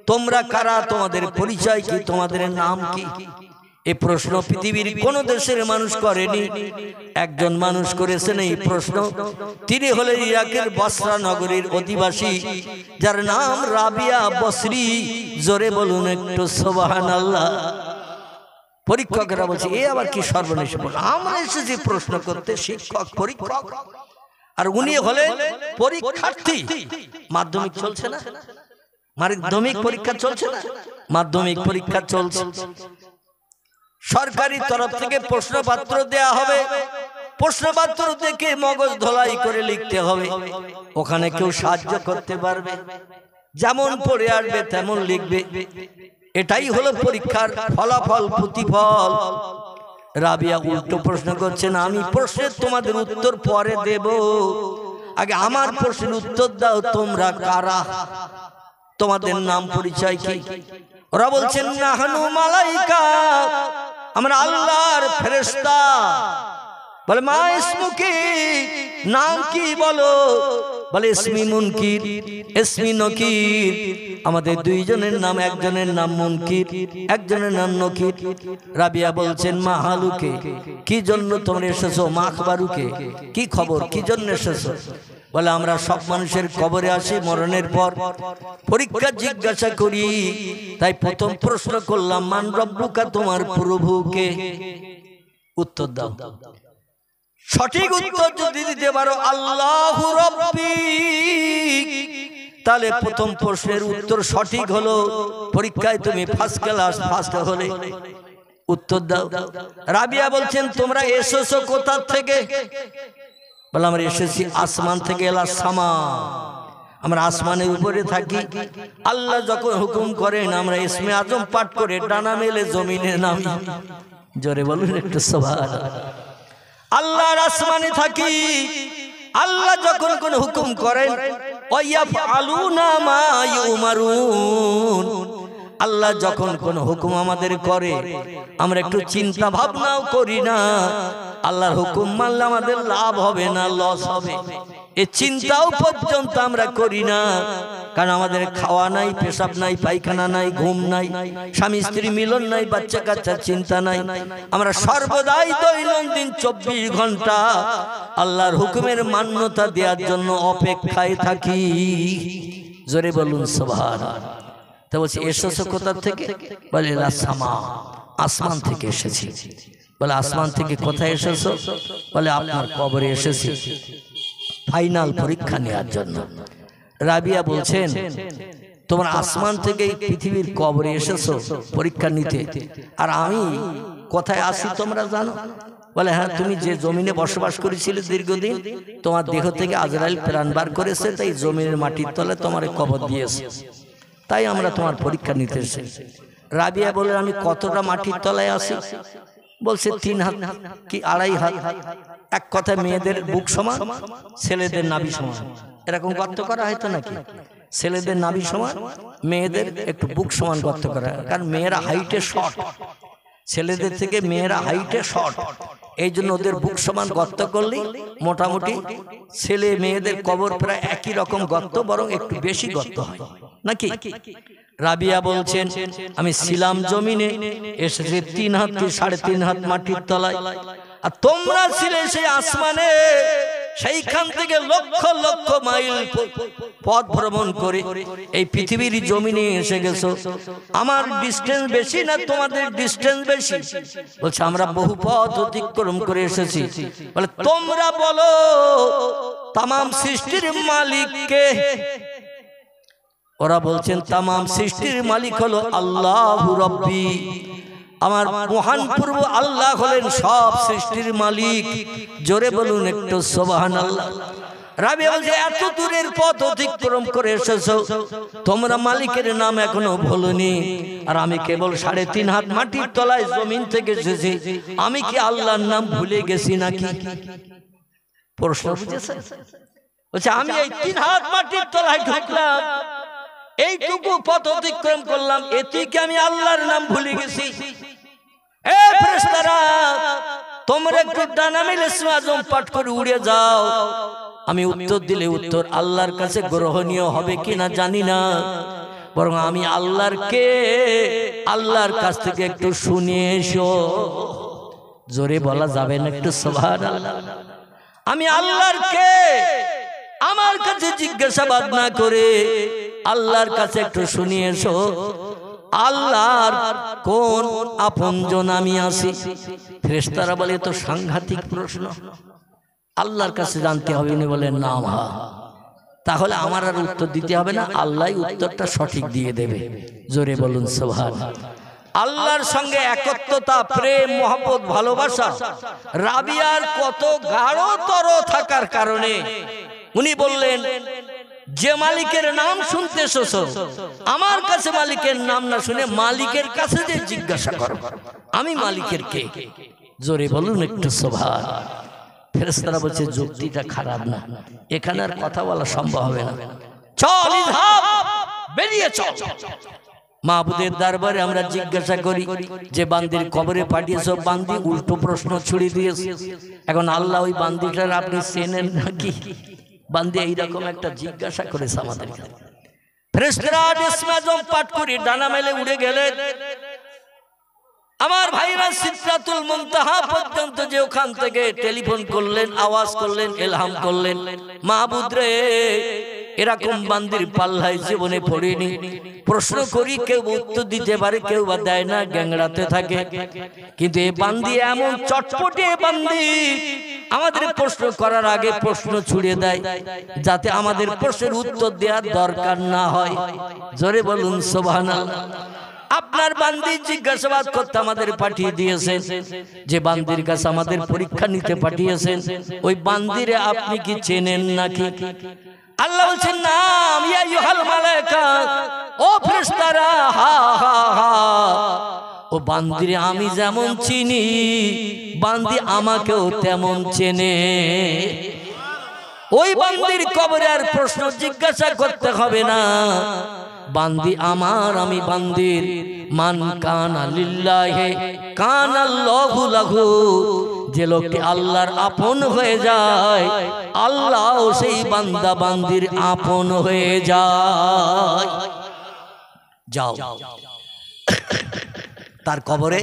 তোমরা কারা, তোমাদের পরিচয় কি, তোমাদের নাম কি। এই প্রশ্ন পৃথিবীর কোন দেশের মানুষ করেনি, একজন মানুষ করেছেন এই প্রশ্ন। তিনি হলেন ইরাকের বসরা নগরীর অধিবাসী, যার নাম রাবিয়া বসরি। জোরে বলুন একটু সুবহানাল্লাহ। পরীক্ষকেরা বলছে এ আবার কি সর্বনেশ, আমরা এসেছি প্রশ্ন করতে, শিক্ষক পরীক্ষক, আর উনি হলেন পরীক্ষার্থী। মাধ্যমিক চলছে না, মাধ্যমিক পরীক্ষা চলছে না, মাধ্যমিক পরীক্ষা চলছে। সরকারি তরফ থেকে প্রশ্নপত্র দেয়া হবে, প্রশ্নপত্র দেখে মগজ ধোলাই করে লিখতে হবে। ওখানে কেউ সাহায্য করতে পারবে, যেমন পড়ে আসবে তেমন লিখবে। এটাই হলো পরীক্ষার ফলাফল, প্রতিফল। রাবিয়া উল্টো প্রশ্ন করছেন, আমি প্রশ্নের তোমাদের উত্তর পরে দেব, আগে আমার প্রশ্নের উত্তর দাও, তোমরা কারা, তোমাদের নাম পরিচয় কি। ওরা বলছেন নাহানু মালাইকা, আমরা আল্লাহর ফেরেশতা। বলে মা ইসমুকি, নাম কি বলো। বলে ইসমি মুনকির, ইসমি নকির। আমাদের দুইজনের নাম, একজনের নাম মুনকির, একজনের নাম নকির। রাবিয়া বলছেন মা হালুকে, কি জন্য তোমরা এসেছো, মা আখবারুকে, কি খবর, কি জন্য এসেছো। বলে আমরা সব মানুষের কবরে আসি মরণের পর, পরীক্ষা জিজ্ঞাসা করি, তাই প্রথম প্রশ্ন করলাম মান রব্বুকা, তোমার প্রভুকে। উত্তর দাও। সঠিক উত্তর যদি দিতে পারো আল্লাহু রাব্বি, তাহলে প্রথম প্রশ্নের উত্তর সঠিক হলো, পরীক্ষায় তুমি ফার্স্ট ক্লাস, ফার্স্ট হলে। উত্তর দাও। রাবিয়া বলছেন তোমরা এসেছো কোথা থেকে। বলে আমরা এসেছি আসমান থেকে, এলা সামা, আমরা আসমানের উপরে থাকি। আল্লাহ যখন হুকুম করেন আমরা ইসমে আজম পাঠ করে ডানা মেলে জমিনে নামি। জোরে বলুন একটু সুবহানাল্লাহ। আল্লাহর আসমানে থাকি, আল্লাহ যখন কোন হুকুম করেন ওয়ায়াফআলুনা মা ইউমারুন, আল্লাহ যখন কোন হুকুম আমাদের করে আমরা একটু চিন্তা ভাবনাও করি না, আল্লাহর হুকুম মানলে আমাদের লাভ হবে না লস হবে, এই চিন্তাও পর্যন্ত আমরা করি না। কারণ আমাদের খাওয়া নাই, পেশাব নাই, পায়খানা নাই, ঘুম নাই, স্বামী স্ত্রী মিলন নাই, বাচ্চা কাচ্চার চিন্তা নাই। আমরা সর্বদাই দৈনন্দিন 24 ঘন্টা আল্লাহর হুকুমের মান্যতা দেওয়ার জন্য অপেক্ষায় থাকি। জোরে বলুন সুবহানাল্লাহ। তো বলছি এসেছো কোথা থেকে। বলে সামা, আসমান থেকে এসেছি। বলে আসমান থেকে কোথায় এসেছো। বলে আপনার কবরে এসেছি ফাইনাল পরীক্ষা নেওয়ার জন্য। রাবিয়া বলছেন তোমরা আসমান থেকে পৃথিবীর কবরে এসেছো পরীক্ষা নিতে, আর আমি কোথায় আসি তোমরা জানো। বলে হ্যাঁ, তুমি যে জমিনে বসবাস করেছিলে দীর্ঘদিন, তোমার দেহ থেকে আজরাইল প্রাণ বার করেছে, তাই জমিনের মাটির তলে তোমার কবর দিয়েছে, তাই আমরা তোমার পরীক্ষা নিতে এসেছি। রাবিয়া বলে আমি কতটা মাটির তলায় আছি। বলছে 3 হাত কি 2.5 হাত। এক কথায় মেয়েদের বুক সমান, ছেলেদের নাভি সমান। এরকম গর্ত করা হয়তো নাকি, ছেলেদের নাভি সমান, মেয়েদের একটু বুক সমান গর্ত করা, কারণ মেয়েরা হাইটে শর্ট, ছেলেদের থেকে মেয়েরা হাইটে শর্ট, এই জন্য ওদের বুক সমান গর্ত করলেই মোটামুটি ছেলে মেয়েদের কবর প্রায় একই রকম গর্ত, বরং একটু বেশি গর্ত হয় নাকি। রাবিয়া বলছেন আমি ছিলাম জমিনে, এসেছে 3 হাত কি 3.5 হাত মাটির তলায়, আর তোমরা ছিলে সেই আসমানে, সেইখান থেকে লক্ষ লক্ষ মাইল পথ ভ্রমণ করে এই পৃথিবীর জমিনে এসে গেছো। আমার ডিস্টেন্স বেশি না তোমাদের ডিস্টেন্স বেশি। বলছে আমরা বহু পথ অতিক্রম করে এসেছি। বলে তোমরা বলো তামাম সৃষ্টির মালিক কে। ওরা বলছেন তামাম সৃষ্টির মালিক হলো আল্লাহু রাব্বি, আমার মহান প্রভু আল্লাহ হলেন সব সৃষ্টির মালিক। জোরে বলুন একটু সুবহানাল্লাহ। রাবিয়া বলছে এত দূরের পথ অতিক্রম করে এসেছো, তোমরা মালিকের নাম এখনো ভুলনি, আর আমি কেবল 3.5 হাত মাটির তলায় জমিন থেকে এসেছি, আমি কি আল্লাহর নাম ভুলে গেছি নাকি। প্রশ্ন বুঝেছেন? বলছে আমি এই 3 হাত মাটির তলায় ঢুকলাম, এইটুকু পথ অতিক্রম করলাম, এতে কি আমি আল্লাহর নাম ভুলে গেছি? এ ফেরেশতারা, তোমরা একটু ডানা মেলে ইসমে আজম পাঠ করে উড়ে যাও। আমি উত্তর দিলে উত্তর আল্লাহর কাছে গ্রহণীয় হবে কিনা জানি না, বরং আমি আল্লাহর কাছ থেকে একটু শুনে এসো। জোরে বলা যাবে না একটু সুবহানাল্লাহ? আমি আল্লাহর কে আমার কাছে জিজ্ঞাসাবাদ না করে আল্লাহর কাছে একটু শুনে এসো। আল্লাহর কোন আপনজন আমি আছি? ফেরেশতারা বলে তো সাংঘাতিক প্রশ্ন, আল্লাহর কাছে জানতে হবে। উনি বলেন না, তাহলে আমার আর উত্তর দিতে হবে না, আল্লাহই উত্তরটা সঠিক দিয়ে দেবে। জোরে বলুন সুবহানাল্লাহ। আল্লাহর সঙ্গে একত্বতা, প্রেম, মহব্বত, ভালোবাসা রাবিয়ার কত গাঢ়তর থাকার কারণে উনি বললেন, যে মালিকের নাম শুনতে এসেছো, আমার কাছে মালিকের নাম না শুনে মালিকের কাছে যে জিজ্ঞাসা করো, আমি মালিকের কে? জোরে বলুন একটু সুবহানাল্লাহ। ফেরেশতারা বলছে যুক্তিটা খারাপ না, এখানে আর কথা বলা সম্ভব হবে না, চল ইযহাব, বেরিয়ে চল। মাহবুদের দরবারে আমরা জিজ্ঞাসা করি যে বান্দির কবরে পাঠিয়েছো, বান্দি উল্টো প্রশ্ন ছুড়ে দিয়েছে। এখন আল্লাহ ওই বান্দিটার আপনি চেনেন নাকি? বান্দি এইরকম একটা জিজ্ঞাসা করেছে আমাদের। ফেরেশতারা ইসমে আজম পাঠ করে ডানা মেলে উড়ে গেলেন। আমার ভাইরা সিদরাতুল মুনতাহা পর্যন্ত যে ওখান থেকে টেলিফোন করলেন, আওয়াজ করলেন, ইলহাম করলেন, মাহবুদ রে, এরকম বান্দির পাল্লায় জীবনে পড়িনি। প্রশ্ন করি, কেউ উত্তর দিতে পারে, কেউ বা দেয় না, গ্যাংড়াতে থাকে। কিন্তু এই বান্দি এমন চটপটে বান্দি, আমাদের প্রশ্ন করার আগে প্রশ্ন ছুড়ে দেয়, যাতে আমাদের প্রশ্নের উত্তর দেওয়ার দরকার না হয়। জোরে বলুন সুবহানাল্লাহ। আপনার বান্দি জিজ্ঞাসাবাদ করতে আমাদের পাঠিয়ে দিয়েছেন, যে বান্দির কাছে আমাদের পরীক্ষা নিতে পাঠিয়েছেন, ওই বান্দিরে আপনি কি চেনেন নাকি? আল্লাহ বলছেন নাম, ইয়া আইয়ুহাল মালায়েকা, ও ফেরেশতারা, হা হা হা, ও বান্দিরে আমি যেমন চিনি, বান্দি আমাকেও তেমন চেনে। ওই বান্দির কবরে আর প্রশ্ন জিজ্ঞাসা করতে হবে না, বান্দি আমার, আমি বান্দির। মান কানা লিল্লাহি কানাল্লাহু লাহু, যে লোকটি আল্লাহর আপন হয়ে যায়, আল্লাহ সেই বান্দা বান্দির আপন হয়ে যায়। যাও তার কবরে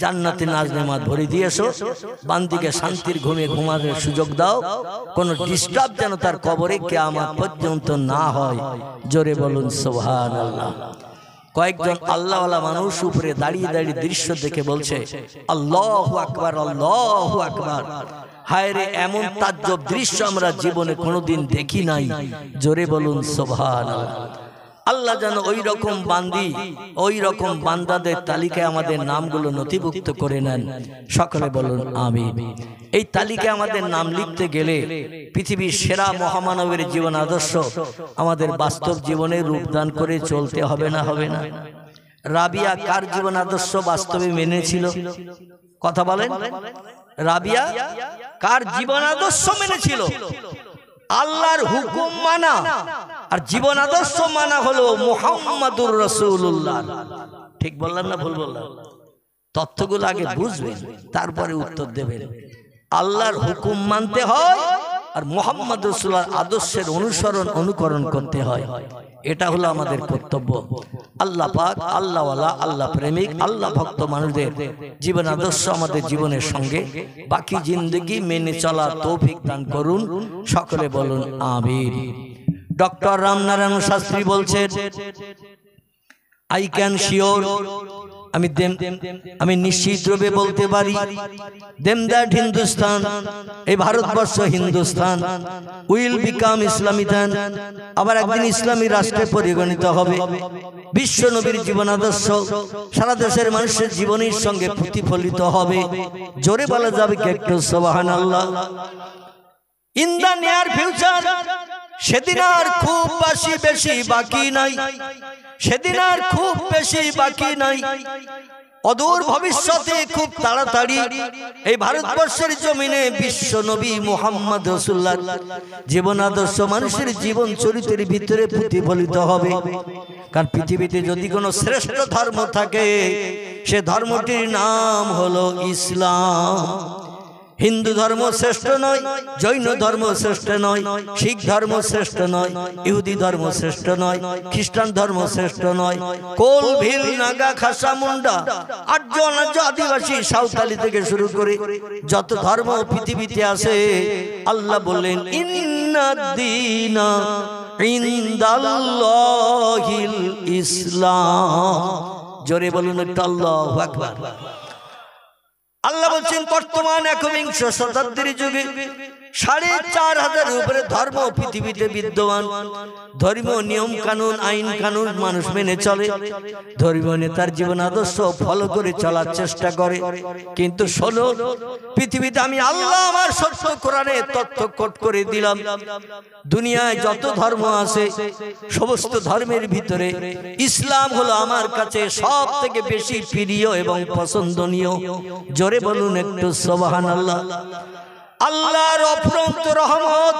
জান্নাতে নাজ নেমাত ভরে দিয়েছো, বান্দিকে শান্তির ঘুমে ঘুমানোর সুযোগ দাও, কোন ডিস্টার্ব যেন তার কবরে কিয়ামত পর্যন্ত না হয়। জোরে বলুন সুবহানাল্লাহ। কয়েকজন আল্লাহওয়ালা মানুষ উপরে দাঁড়িয়ে দাঁড়িয়ে দৃশ্য দেখে বলছে আল্লাহু আকবার, আল্লাহু আকবার। হায় রে, এমন তাজ্জব দৃশ্য আমরা জীবনে কোনোদিন দেখি নাই। জোরে বলুন সুবহানাল্লাহ। আল্লাহ যেন ওই রকম বান্দি, ওই রকম বান্দাদের তালিকায় আমাদের নামগুলো নথিভুক্ত করে নেন। সকলে বলুন আমিন। এই তালিকায় আমাদের নাম লিখতে গেলে পৃথিবীর সেরা মহামানবের জীবন আদর্শ আমাদের বাস্তব জীবনে রূপদান করে চলতে হবে না? হবে না? রাবিয়া কার জীবন আদর্শ বাস্তবে মেনেছিল? কথা বলেন। রাবিয়া কার জীবন আদর্শ মেনেছিল? আল্লাহর হুকুম মানা আর জীবন আদর্শ মানা হলো মুহাম্মাদুর রাসূলুল্লাহ। ঠিক বললাম না ভুল বললাম? তথ্যগুলো আগে বুঝবেন, তারপরে উত্তর দেবেন। আল্লাহর হুকুম মানতে হয় আর মুহাম্মদ রাসূলুল্লাহর আদর্শের অনুসরণ অনুকরণ করতে হয়। এটা হলো আমাদের কর্তব্য। আল্লাহ পাক আল্লাহওয়ালা, আল্লাহ প্রেমিক, আল্লাহ ভক্ত মানুষদের জীবন আদর্শ আমাদের জীবনের সঙ্গে বাকি জিন্দগি মেনে চলা তৌফিক দান করুন। সকলে বলুন আমিন। ডক্টর রামনারায়ণ শাস্ত্রী বলছেন, আই ক্যান শিওর, আমি নিশ্চিত রূপে বলতে পারি, দেম দ্যাট হিন্দুস্তান, এই ভারতবর্ষ হিন্দুস্তান, উইল বিকাম ইসলামিতান, আবার একদিন ইসলামী রাষ্ট্রে পরিগণিত হবে। বিশ্ব নবীর জীবন আদর্শ সারা দেশের মানুষের জীবনের সঙ্গে প্রতিফলিত হবে। জোরে বলা যাবে কি একটু সুবহানাল্লাহ? ইন দ্য নিয়ার ফিউচার, সেদিন আর খুব বেশি বাকি নাই, সেদিন আর খুব বেশি বাকি নাই। অদূর ভবিষ্যতে খুব তাড়াতাড়ি এই ভারতবর্ষের জমিনে বিশ্ব নবী মুহাম্মদ রাসূলুল্লাহ জীবন আদর্শ মানুষের জীবন চরিত্রের ভিতরে প্রতিফলিত হবে। কারণ পৃথিবীতে যদি কোনো শ্রেষ্ঠ ধর্ম থাকে সে ধর্মটির নাম হলো ইসলাম। হিন্দু ধর্ম শ্রেষ্ঠ নয়, জৈন ধর্ম শ্রেষ্ঠ নয়, শিখ ধর্ম শ্রেষ্ঠ নয়, ইহুদি ধর্ম শ্রেষ্ঠ নয়, খ্রিস্টান ধর্ম শ্রেষ্ঠ নয়। কোল, ভিল, নাগা, খাসা, মুন্ডা, আর্য, অনার্য, আদিবাসী, সাঁওতালি থেকে শুরু করে যত ধর্ম পৃথিবীতে আছে, আল্লাহ বললেন ইন্নাদ-দীনা ইনদাল্লাহিল ইসলাম। জোরে বলুন একটু আল্লাহু আকবার। আল্লাহ বলছেন বর্তমান একবিংশ শতাব্দীর যুগে ৪৫০০০ উপরে ধর্ম পৃথিবীতে বিদ্যমান। ধর্মীয় নিয়ম কানুন, আইন কানুন মানুষ মেনে চলে, ধর্মীয় নেতার জীবন আদর্শ ফলো করে চলার চেষ্টা করে। কিন্তু শোনো, পৃথিবীতে আমি আল্লাহ আমার সত্য কোরআনে তথ্য কোট করে দিলাম, দুনিয়ায় যত ধর্ম আছে সমস্ত ধর্মের ভিতরে ইসলাম হলো আমার কাছে সব থেকে বেশি প্রিয় এবং পছন্দনীয়। জোরে বলুন একটু সুবহানাল্লাহ। আল্লাহর অফুরন্ত রহমত,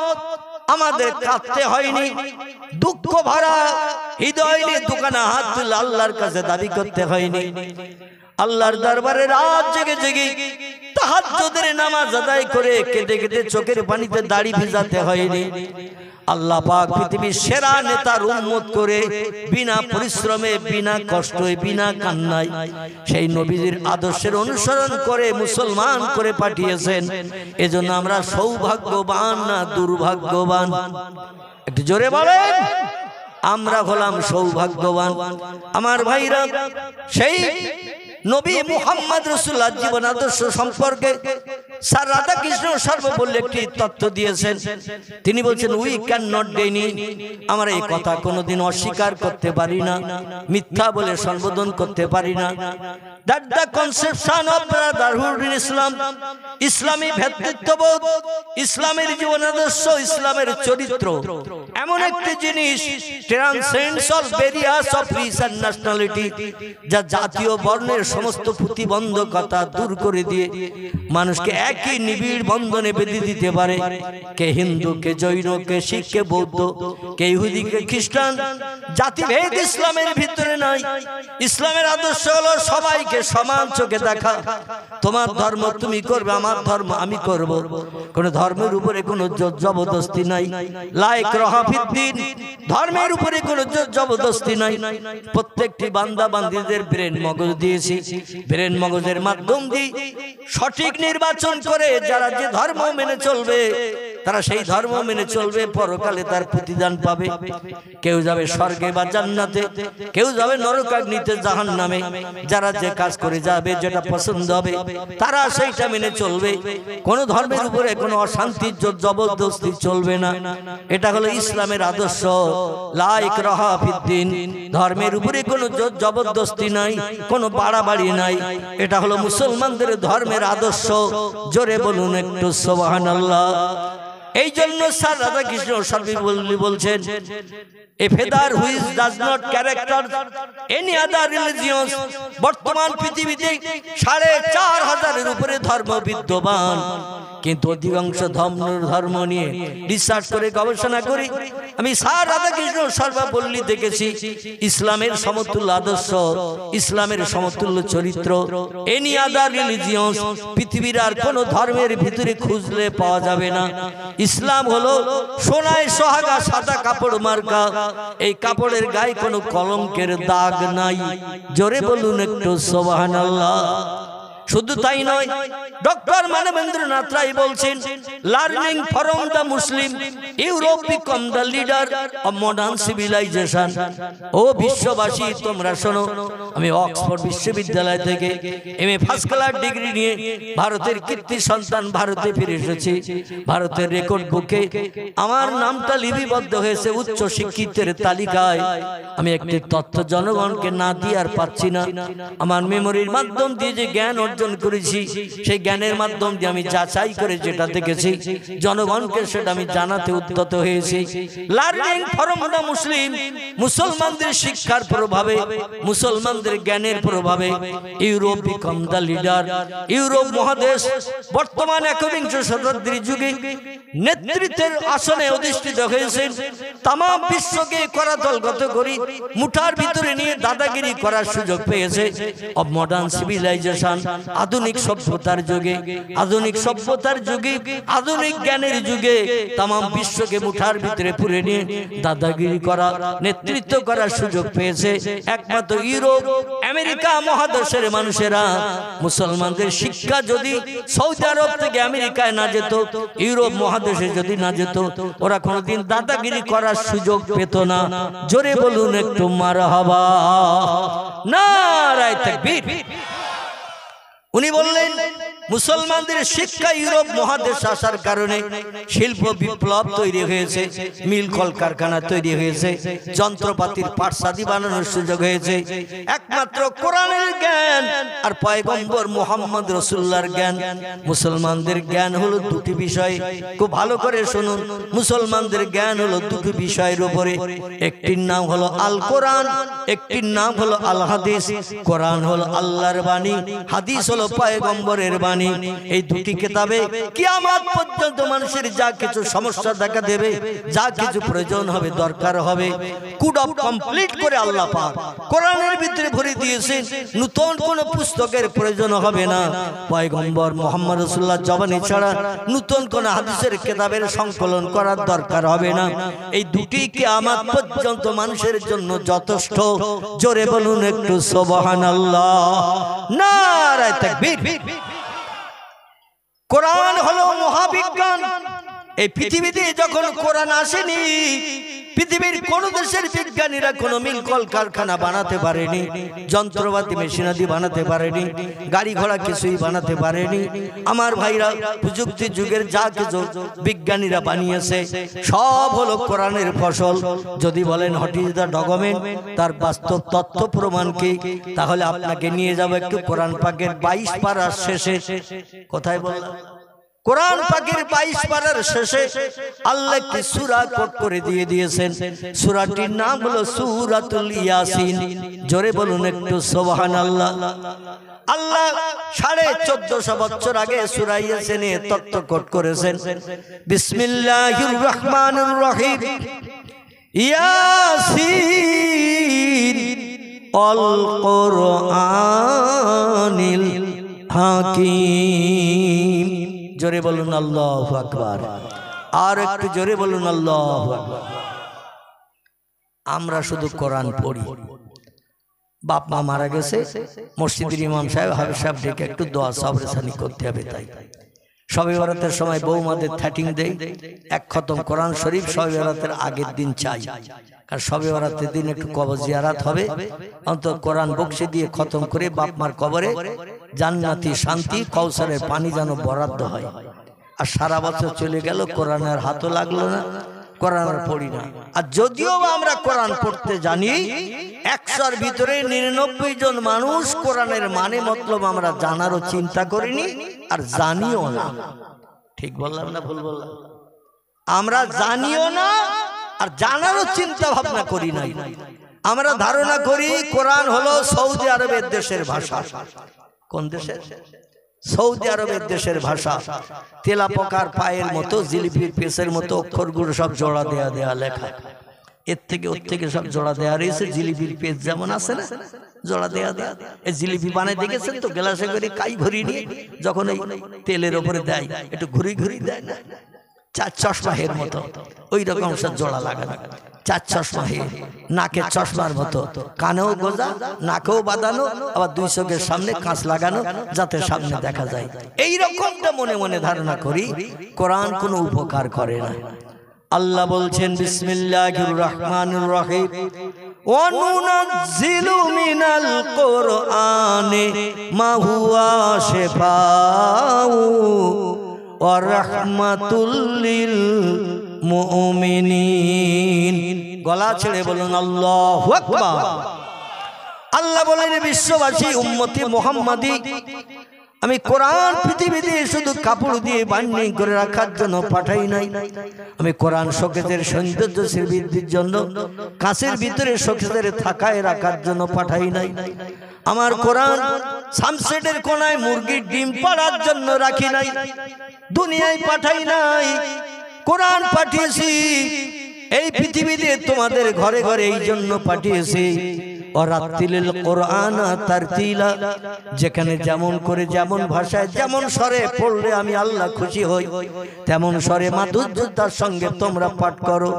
আমাদের কাঁদতে হয়নি, দুঃখ ভরা হৃদয় নিয়ে দোকানে হাত তুলে আল্লাহর কাছে দাবি করতে হয়নি। আল্লাহর দরবারে রাত জেগে জেগে তাহাজ্জুদের নামাজ আদায় করে কেঁদে কেঁদে চোখের পানিতে দাড়ি ভিজাতে হয়নি। আল্লাহ পাক পৃথিবীর সেরা নেতার উম্মত করে বিনা পরিশ্রমে, বিনা কষ্টে, বিনা কান্নায় সেই নবীজির আদর্শের অনুসরণ করে মুসলমান করে পাঠিয়েছেন। এজন্য আমরা সৌভাগ্যবান না দুর্ভাগ্যবান? একটু জোরে বলেন। আমরা হলাম সৌভাগ্যবান। আমার ভাইরা, সেই নবী মুহাম্মদ রাসূলুল্লাহ জীবন আদর্শ সম্পর্কে স্যার রাধাকৃষ্ণ সর্বপল্লী একটি তথ্য দিয়েছেন। তিনি বলছেন উই ক্যান নট ডেনি, আমরা এই কথা কোনোদিন অস্বীকার করতে পারি না, মিথ্যা বলে সম্বোধন করতে পারি না। That the conception of brotherhood in Islam, ইসলামী ভ্রাতৃত্ববোধ, ইসলামের জীবন আদর্শ, ইসলামের চরিত্র এমন একটি জিনিস transcends all barriers of race and nationality, যা জাতীয় বর্ণের সমস্ত প্রতিবন্ধকতা দূর করে দিয়ে মানুষকে একই নিবিড় বন্ধনে বেঁধে দিতে পারে। কে হিন্দু, কে জৈন, কে শিখ, কে বৌদ্ধ, কে ইহুদি, কে খ্রিস্টান, জাতিভেদ ইসলামের ভিতরে নাই। ইসলামের আদর্শ হলো সবাইকে সমান চোখে দেখা। তোমার ধর্ম তুমি করবে, আমার ধর্ম আমি করব। কোন ধর্মের উপরে কোনো জবরদস্তি নাই। লা ইকরাহা ফিদ্দীন, ধর্মের উপরে কোনো জবরদস্তি নাই। প্রত্যেকটি বান্দা বান্দীদের ব্রেন মগজ দিয়েছি, ব্রেন মগজের মাধ্যম দিয়ে সঠিক নির্বাচন করে যারা যে ধর্ম মেনে চলবে তারা সেই ধর্ম মেনে চলবে, পরকালে তার প্রতিদান পাবে। কেউ যাবে স্বর্গে বা জান্নাতে, কেউ যাবে নরকাগ্নিতে জাহান্নামে। যারা যে কাজ করে যাবে, যেটা পছন্দ হবে তারা সেইটা মেনে চলবে। কোন ধর্মের উপরে কোনো অশান্তি জবরদস্তি চলবে না। এটা হলো ইসলামের আদর্শ। লা ইকরাহা ফিদ্দীন, ধর্মের উপরে কোনো জবরদস্তি নাই, কোনো বাড়াবাড়ি নাই। এটা হলো মুসলমানদের ধর্মের আদর্শ। জোরে বলুন একটু সুবহানাল্লাহ। এই জন্য স্যার রাধাকৃষ্ণ সর্বপল্লী বলছেন, a feather which does not character any other religion. বর্তমান পৃথিবীতে ৪৫০০০-এর উপরে ধর্ম বিদ্যমান, কিন্তু অধিকাংশ ধর্ম নিয়ে রিসার্চ করে গবেষণা করি আমি স্যার রাধাকৃষ্ণ সর্বপল্লী দেখেছি ইসলামের সমতুল্য আদর্শ, ইসলামের সমতুল্য চরিত্র এনি আদার রিলিজিয়ন পৃথিবীর আর কোন ধর্মের ভিতরে খুঁজলে পাওয়া যাবে না। ইসলাম হলো সোনায় সোহাগা সাদা কাপড় মার্কা, এই কাপড়ের গায়ে কোনো কলঙ্কের দাগ নাই। জোরে বলুন একটু সুবহানাল্লাহ। শুধু তাই নয়, ডক্টর মানবেন্দ্রনাথ রায় বলছেন, learning from the Muslim Europe became the leader of modern civilization. ও বিশ্ববাসী তোমরা শোনো, আমি অক্সফোর্ড বিশ্ববিদ্যালয় থেকে এমএ ফার্স্ট ক্লাস ডিগ্রি নিয়ে ভারতের কীর্তি সন্তান ভারতে ফিরে এসেছি। ভারতের রেকর্ড বুকে আমার নামটা লিপিবদ্ধ হয়েছে উচ্চ শিক্ষিতের তালিকায়। আমি একটি তথ্য জনগণকে না দিয়ে আর পাচ্ছি না। আমার মেমোরির মাধ্যম দিয়ে যে জ্ঞান অর্জন অর্জন করেছি সেই জ্ঞানের মাধ্যম দিয়ে আমি যাচাই করে যেটা দেখেছি জনগণকে সেটা আমি জানাতে উদ্যত হয়েছি। লার্নিং ফ্রম দ্য মুসলিম, মুসলমানদের শিক্ষার প্রভাবে, মুসলমানদের জ্ঞানের প্রভাবে Europe become the leader. Europe মহাদেশ বর্তমান একবিংশ শতাব্দীর যুগে নেতৃত্বের আসনে অধিষ্ঠিত হয়েছে। তাম বিশ্বকে করাতলগত করি মুঠার ভিতরে নিয়ে দাদাগিরি করার সুযোগ পেয়েছে। অব মডার্ন সিভিলাইজেশন, আধুনিক সভ্যতার যুগে, আধুনিক সভ্যতার যুগে, আধুনিক জ্ঞানের যুগে তাম বিশ্বকে মুঠার ভিতরে পুরে নিয়ে দাদাগিরি করা, নেতৃত্ব করার সুযোগ পেয়েছে একমাত্র ইউরোপ আমেরিকা মহাদেশের মানুষেরা। মুসলমানদের শিক্ষা যদি সৌদি আরব থেকে আমেরিকায় না যেত, ইউরোপ মহাদেশে যদি না যেত, ওরা কোনোদিন দাদাগিরি করার সুযোগ পেত না। জোরে বলুন একটু মারহাবা, নারায়ে তাকবীর। উনি বললেন মুসলমানদের শিক্ষা ইউরোপ মহাদেশ আসার কারণে শিল্প বিপ্লব তৈরি হয়েছে, মিল কলকারখানা তৈরি হয়েছে, যন্ত্রপাতির পাঠশালা বানানোর সুযোগ হয়েছে। একমাত্র কোরআনের জ্ঞান আর পয়গম্বর মুহাম্মদ রাসূলুল্লাহর জ্ঞান। মুসলমানদের জ্ঞান হলো দুটি বিষয়, খুব ভালো করে শুনুন। মুসলমানদের জ্ঞান হলো দুটি বিষয়ের উপরে, একটির নাম হলো আল কোরআন, একটির নাম হলো আল হাদিস। কোরআন হলো আল্লাহর বাণী, হাদিস হলো পয়গম্বরের বাণী। এই দুটি কিতাবে কিয়ামত পর্যন্ত মানুষের যা কিছু সমস্যা দেখা দেবে, যা কিছু প্রয়োজন হবে, দরকার হবে, কুড অফ কমপ্লিট করে আল্লাহ পাক কোরআনের ভিতরে ভরে দিয়েছেন। নতুন কোন পুস্তকের প্রয়োজন হবে না। পয়গম্বর মুহাম্মদ রাসূলুল্লাহ জবানি ছাড়া নতুন কোন হাদিসের কিতাবের সংকলন করার দরকার হবে না। এই দুটি কিয়ামত পর্যন্ত মানুষের জন্য যথেষ্ট। জোরে বলুন একটু সুবহানাল্লাহ, নারায়ে তাকবীর। কোরআন হলো মহাবিজ্ঞান। এই পৃথিবীতে যখন কোরআন আসেনি, পৃথিবীর কোন দেশের বিজ্ঞানীরা কোনো মিল কলকারখানা বানাতে পারেনি, যন্ত্রপাতি মেশিনারি বানাতে পারেনি, গাড়ি ঘোড়া কিছুই বানাতে পারেনি। আমার ভাইরা, প্রযুক্তি যুগের যা কিছু বিজ্ঞানীরা বানিয়েছে সব হলো কোরআনের ফসল। যদি বলেন হোয়াট ইজ দ্য ডকুমেন্ট, তার বাস্তব তথ্য প্রমাণ কি, তাহলে আপনাকে নিয়ে যাব একটু কোরআন পাকের 22 পারার শেষে। কোথায় বললাম? কোরআন পাকের 22 পারার শেষে আল্লাহ একটি সূরা কোট করে দিয়ে দিয়েছেন। সূরাটির নাম হলো সূরাতুল ইয়াসিন। জোরে বলুন একটু সুবহানাল্লাহ। আল্লাহ 1450 বছর আগে সূরা ইয়াসিনে তথ্য কোট করেছেন। বিসমিল্লাহির রহমানির রহিম, ইয়াসিন আল কোরআনিল হাকিম। জোরে বলুন আল্লাহু আকবার। আর একটু জোরে বলুন আল্লাহু আকবার। আমরা শুধু কোরআন পড়ি। বাপ মা মারা গেছে, মসজিদের ইমাম সাহেব হাফেজ সাহেব ডেকে একটু দোয়া সাবরেসানি করতে হবে। তাই শবে বরাতের সময় বৌমাদের থ্যাটিং দেয়, এক খতম কোরআন শরীফ শবে বরাতের আগের দিন চাই। আর শবে বরাতের দিন একটু কবর জিয়ারাত হবে, অন্তত কোরআন বক্সে দিয়ে খতম করে বাপ মার কবরে জান্নাতি শান্তি কৌসারের পানি যেন বরাদ্দ হয়। আর সারা বছর চলে গেল, কোরআনের হাতও লাগলো না, কোরআন পড়ি না। আর যদিও আমরা কোরআন পড়তে জানি, 100-র ভিতরে 99 জন মানুষ কোরআনের মানে মতলব আমরা জানারও চিন্তা করিনি আর জানিও না। ঠিক বললাম না ভুল বললাম? আমরা জানিও না আর জানারও চিন্তা ভাবনা করি নাই। আমরা ধারণা করি কোরআন হলো সৌদি আরবের দেশের ভাষা। কোন দেশের? সৌদি আরবের দেশের ভাষা। তেলাপোকার পায়ের মতো, জিলিপির পেছের মতো অক্ষরগুলো সব জোড়া দেয়া দেয়া লেখা। এর থেকে ওর থেকে সব জোড়া দেয়া রয়েছে। জিলিপির পেজ যেমন আছে না, জোড়া দেয়া দেয়া। এই জিলিপি বানায় দেখেছেন তো, গ্লাসে করে কাই ভরিয়ে নিয়ে যখন এই তেলের ওপরে দেয় একটু ঘুরি ঘুরি দেয় না, 4 চশমা হের মতো, ওই রকম সব জোড়া লাগানো। 4 চশমা হে, নাকের চশমার মতো, কানেও গোজা, নাকেও বাঁধানো, আবার 2 চোখের সামনে কাঁচ লাগানো যাতে সামনে দেখা যায়। এই রকমটা মনে মনে ধারণা করি। কোরআন কোনো উপকার করে না। আল্লাহ বলছেন বিসমিল্লাহির রহমানির রহিম, ওয়া নুনাজ্জিলু মিনাল কোরআনি মা হুয়া শিফাউ ওয়া রাহমাতুল লিল মুমিনিন। গলা ছেড়ে বলুন আল্লাহু আকবার। আল্লাহ বলেন বিশ্ববাসী উম্মতি মুহাম্মাদি, আমি কোরআন পৃথিবীতে শুধু কাপড় দিয়ে বান্ডিং করে রাখার জন্য পাঠাই নাই। আমি কোরআন শোকেসের সৌন্দর্য বৃদ্ধির জন্য, কাঁচের ভিতরে শোকেসের থাকায় রাখার জন্য পাঠাই নাই। আমার কোরআন সানসেটের কোনায় মুরগির ডিম পাড়ার জন্য রাখি নাই। দুনিয়ায় পাঠাই নাই, কোরআন পাঠিয়েছি এই পৃথিবীতে তোমাদের ঘরে ঘরে এই জন্য পাঠিয়েছি। ওয়ারাত্তিলিল কোরআন তারতিলা, যেখানে যেমন করে যেমন ভাষায় যেমন স্বরে পড়লে আমি আল্লাহ খুশি হই, তেমন স্বরে মাধুর্যতার সঙ্গে তোমরা পাঠ করো।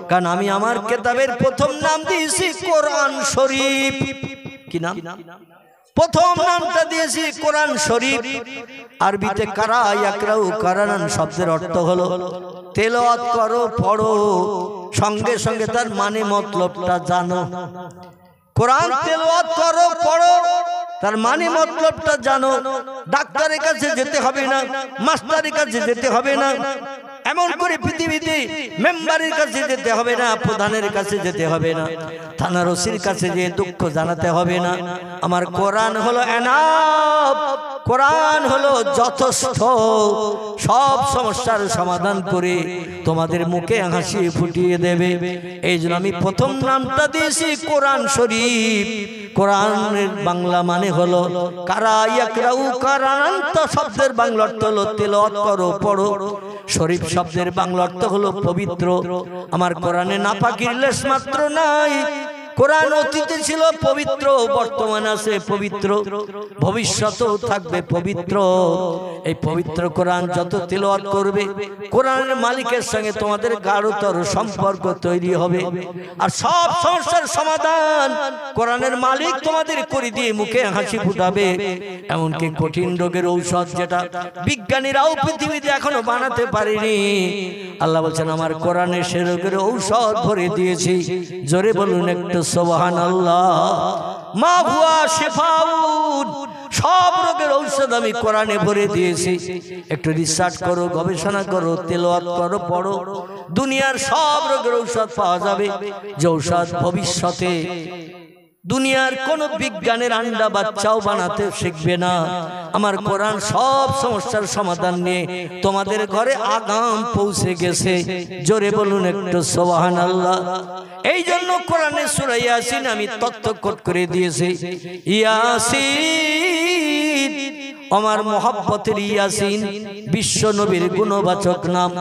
কারণ আমি আমার কিতাবের প্রথম নাম দিয়েছি কোরআন শরীফ। কি নাম? প্রথম নামটা দিয়েছি কোরআন শরীফ। আরবিতে কারা ইয়াকরাউ কারানান শব্দের অর্থ হলো তেলাওয়াত করো, পড়ো, সঙ্গে সঙ্গে তার মানে মতলবটা জানো। কোরআন তেলাওয়াত করো, পড়ো, তার মানে মতলবটা জানো। ডাক্তারের কাছে যেতে হবে না, মাস্টারের কাছে যেতে হবে না, এমন করে পৃথিবীতে মেম্বারের কাছে যেতে হবে না, প্রধানের কাছে যেতে হবে না, থানার ওসির কাছে যে দুঃখ জানাতে হবে না। আমার কোরআন হলো এনাফ, কোরআন হলো যথেষ্ট, সব সমস্যার সমাধান করে তোমাদের মুখে হাসি ফুটিয়ে দেবে। এই জন্য আমি প্রথম নামটা দিয়েছি কোরআন শরীফ। কোরআনের বাংলা মানে হলো কারা ইয়াকরাউ কারানান, তো শব্দের বাংলা অর্থ হলো তেলাওয়াত করো, পড়ো। শরীফ শব্দের বাংলা অর্থ হলো পবিত্র। আমার কোরআনে নাপাকির লেশ মাত্র নাই। কোরআন অতীতে ছিল পবিত্র, বর্তমান আছে পবিত্র, ভবিষ্যতেও থাকবে পবিত্র। এই পবিত্র কোরআন যত তিলাওয়াত করবে, কোরআনের মালিকের সঙ্গে তোমাদের গাঢ়তর সম্পর্ক তৈরি হবে। আর সব সমস্যার সমাধান কোরআনের মালিক তোমাদের করে দিয়ে মুখে হাসি ফুটাবে। এমনকি কঠিন রোগের ঔষধ যেটা বিজ্ঞানীরাও পৃথিবীতে এখনো বানাতে পারেনি, আল্লাহ বলছেন আমার কোরআনে সে রোগের ঔষধ ভরে দিয়েছি। জোরে বলুন একটু সুবহানাল্লাহ। মা হুয়া শিফাউন, সব রোগের ঔষধ আমি কোরআনে ভরে দিয়েছি। একটু রিসার্চ করো, গবেষণা করো, তেলাওয়াত করো, পড়ো, দুনিয়ার সব রোগের ঔষধ পাওয়া যাবে। যে ঔষধ ভবিষ্যতে দুনিয়ার কোন বিজ্ঞানের আন্ডা বাচ্চাও বানাতে শিখবে না। আমার কোরআন সব সমস্যার সমাধান নিয়ে তোমাদের ঘরে আগাম পৌঁছে গেছে। জোরে বলুন একটু সুবহানাল্লাহ। এই জন্য কোরআনে সূরা ইয়াসিন আমি তথ্যকট করে দিয়েছি। ইয়াসিন আমার মোহাব্বতের ইয়াসিন, বিশ্ব নবীর গুণবাচক নাম।